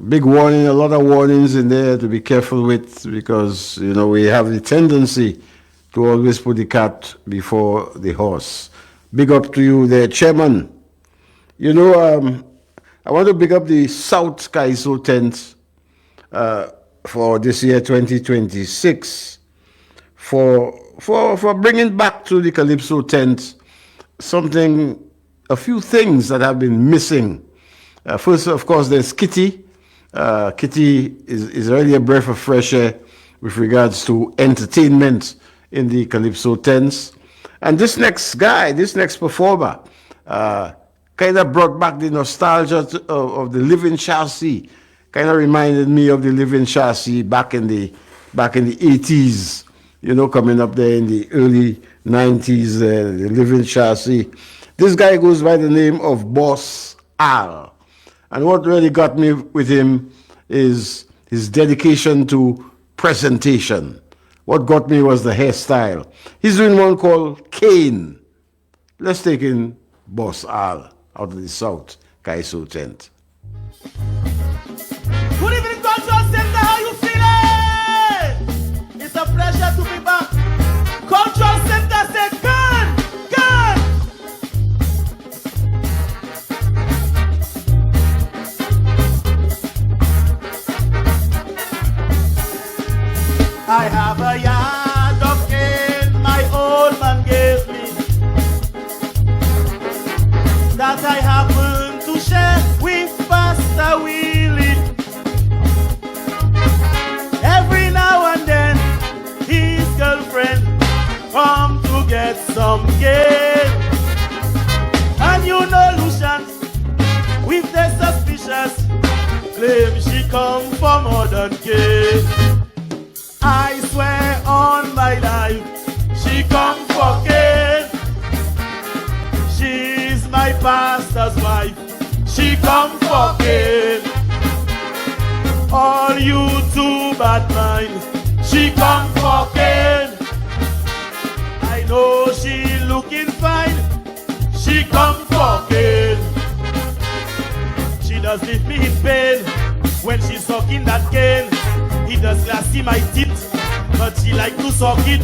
big warning, a lot of warnings in there to be careful with, because you know we have the tendency to always put the cat before the horse. Big up to you there, Chairman. You know, I want to big up the South Kaiso tent for this year 2026 for bringing back to the Calypso tent a few things that have been missing. First, of course, there's Kitty. Kitty is really a breath of fresh air with regards to entertainment in the Calypso tents. And this next performer, kind of brought back the nostalgia of the living chassis. Kind of reminded me of the living chassis back in the 80s. You know, coming up there in the early 90s, the living chassis. This guy goes by the name of Boss Al. And what really got me with him is his dedication to presentation. What got me was the hairstyle. He's doing one called Kane. Let's take in Boss Al out of the South Kaiso tent. Good evening, Cultural Center. How you feeling? It's a pleasure to be back. Cultural Center said, good. I have a yard of cane my old man gave me that I happen to share with Pastor Willie. Every now and then his girlfriend come to get some gain. And you know Lucians with their suspicious claim she come for more than gain. I swear on my life, she come for gain. She's my pastor's wife. She come for gain. All you too bad mind. She come for gain. I know she looking fine. She come for gain. She does leave me in pain when she's sucking that cane. He does glassy my teeth, but she like to suck it.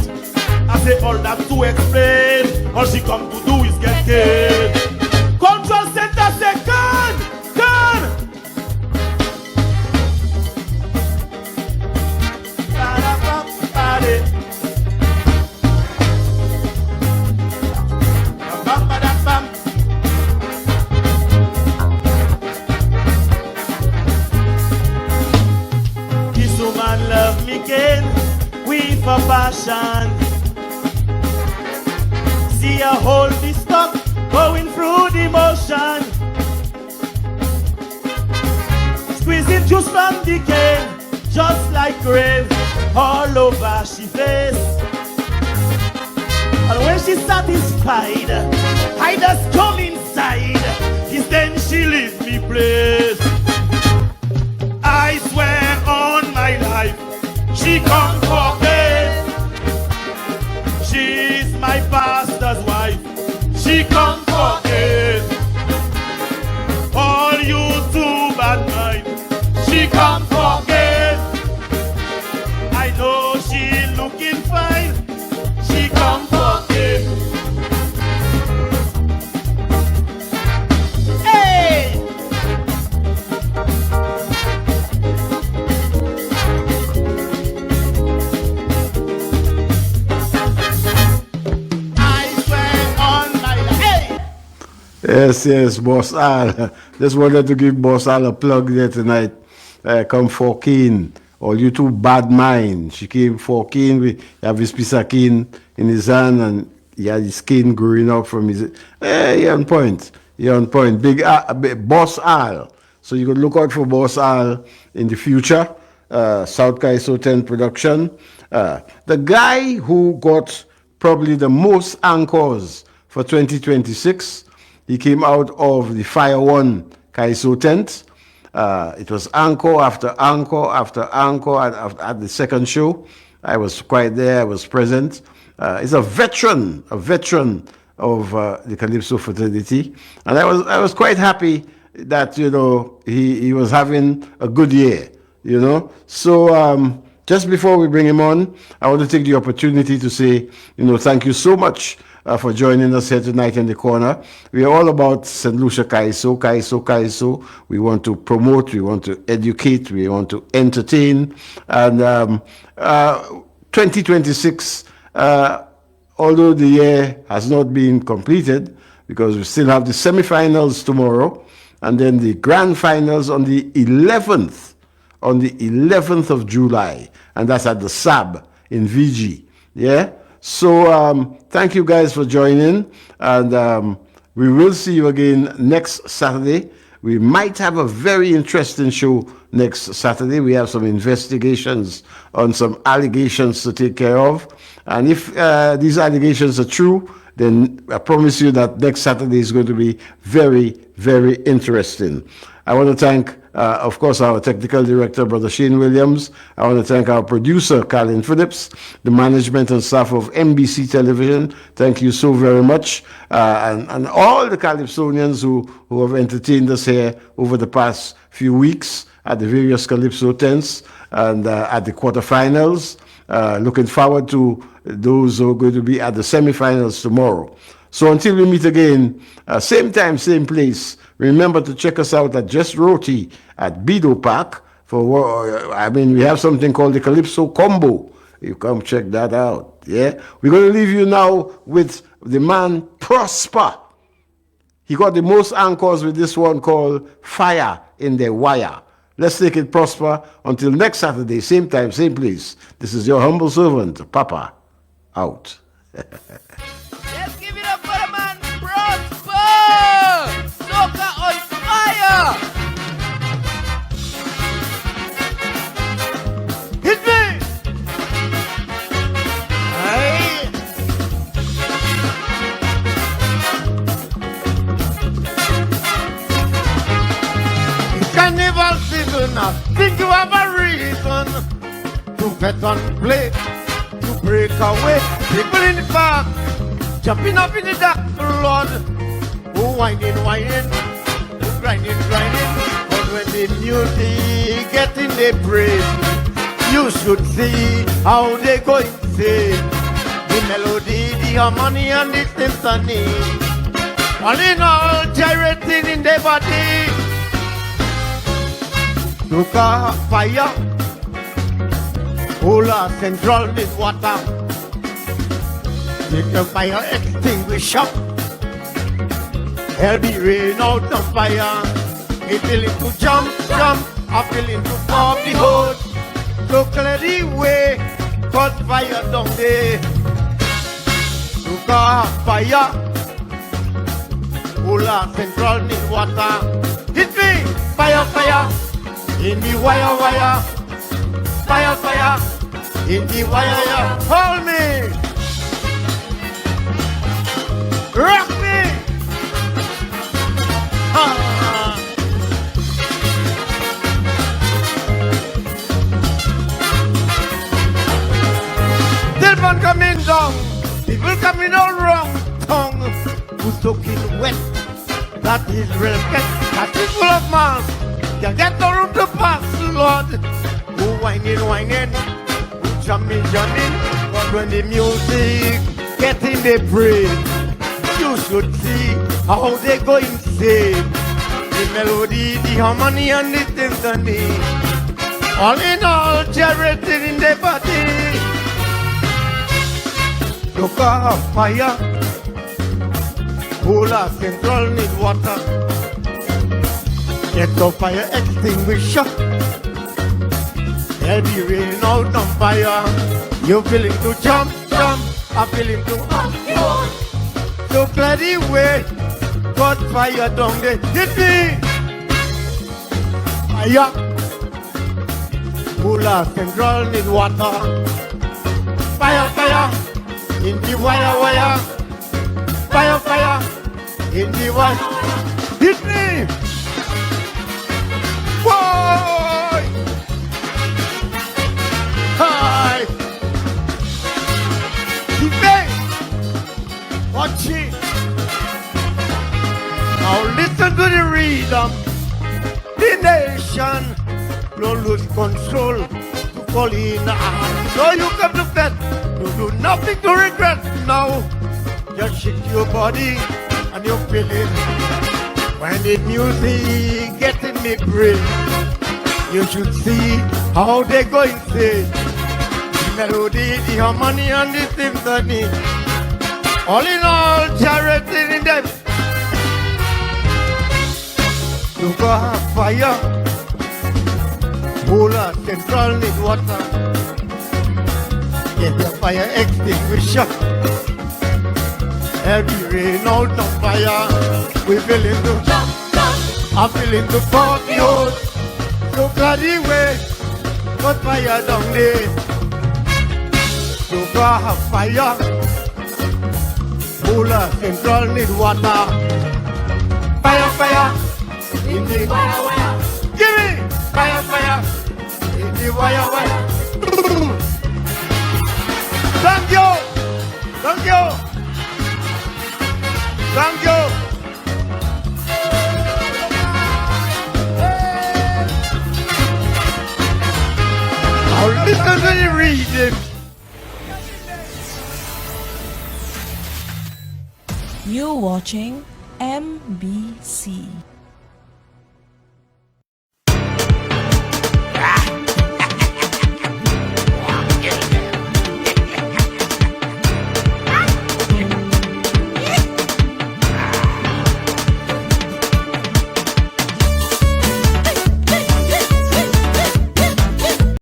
I say all that to explain. All she come to do is get cane. Control Center second. emotion. See a whole stock going through the motion. Squeezing juice from the cane, just like rain, all over she face. And when she's satisfied, I just come inside. It's then she leaves me place. I swear on my life, she come forget. She's my pastor's wife. She come forget. All you too bad mind. She come forget. I know she looking fine. She come forget. Hey! Yes, Boss Al. Just wanted to give Boss Al a plug there tonight. Come for Keen. All you two bad mind. She came for Keen. We have his piece of cane in his hand and he had his cane growing up from his... You're on point. You're on point. Big Boss Al. So you could look out for Boss Al in the future. South Kaiso 10 production. The guy who got probably the most anchors for 2026, he came out of the Fire One Kaiso tent. It was anchor after anchor after anchor at the second show. I was quite there. I was present. He's a veteran of the Calypso fraternity, and I was quite happy that he was having a good year. So just before we bring him on, I want to take the opportunity to say thank you so much for joining us here tonight in the corner. We are all about St. Lucia Kaiso. We want to promote, we want to educate, we want to entertain. And 2026, although the year has not been completed, because we still have the semifinals tomorrow, and then the grand finals on the 11th of July, and that's at the SAB in VG. Yeah? So thank you guys for joining, and we will see you again next Saturday. We might have a very interesting show next Saturday. We have some investigations on some allegations to take care of, and if these allegations are true, then I promise you that next Saturday is going to be very, very interesting. I want to thank, of course, our technical director, Brother Shane Williams. I want to thank our producer, Colin Phillips, the management and staff of NBC Television. Thank you so very much. And all the Calypsonians who have entertained us here over the past few weeks at the various Calypso tents and at the quarterfinals. Looking forward to those who are going to be at the semifinals tomorrow. So until we meet again, same time, same place, remember to check us out at Just Roti at Bido Park. We have something called the Calypso Combo. You come check that out. Yeah, we're going to leave you now with the man Prosper. He got the most anchors with this one called Fire in the Wire. Let's take it, Prosper. Until next Saturday, same time, same place. This is your humble servant, Papa, out. Let's give it up for the man, Prosper! Soca on fire! Hit me! Aye. Carnival season, I think you have a reason to bet and play, to break away. People in the park, jumping up in the dark, Lord. Oh, whining, grinding. But when the music get in the praise, you should see how they go insane. The melody, the harmony, and the symphony, all in all, gyrating in their body. Look a fire, Ola Central with water. Take the fire extinguisher, help me rain out the fire. Me feeling to jump, I'm feeling to pop the hood. So clear the way, cause fire down there. Look at fire. Ola Central need water. Hit me! Fire, fire! In the wire, wire. Fire, fire! In the wire, yeah. Hold me! Rock me! Ah. Telephone coming down. People coming all wrong tongue. Who's talking wet? That is respect. That is full of mouth. You get no room to pass, Lord. Who whining, whining. Who jamming, jamming. But when the music get in the brain, you should see how they go insane. The melody, the harmony, and the symphony. All in all, charity in the body. Look at fire. Ola Central need water. Get the fire extinguisher. Heavy rain out on fire. You feeling to jump, jump. I feeling to up. So clear the way. Got fire down there. Hit me. Fire. Ola Central need water. Fire, fire. In the wire, wire. Fire, fire. In the wire. Hit me. Boy. Hi. Hit me. Watch it. Now listen to the rhythm. The nation don't lose control to fall in the hand. So you come to bed. You do nothing to regret now. Just shake your body and you feel it. When the music gets in the brain, you should see how they go insane. The melody, the harmony, and the symphony. All in all, charity in them. You go have fire. Ola Central need water. Get the fire extinguisher. Heavy rain out on fire. We feeling to jump, jump. I'm feeling to party hard. So bloody way. Got fire down there. So go have fire. Ola Central need water. Fire, fire. In the wire, wire. Give me fire, fire. In the wire, wire. Thank you. Thank you. Thank you. Now listen to the reading. You're watching MBC.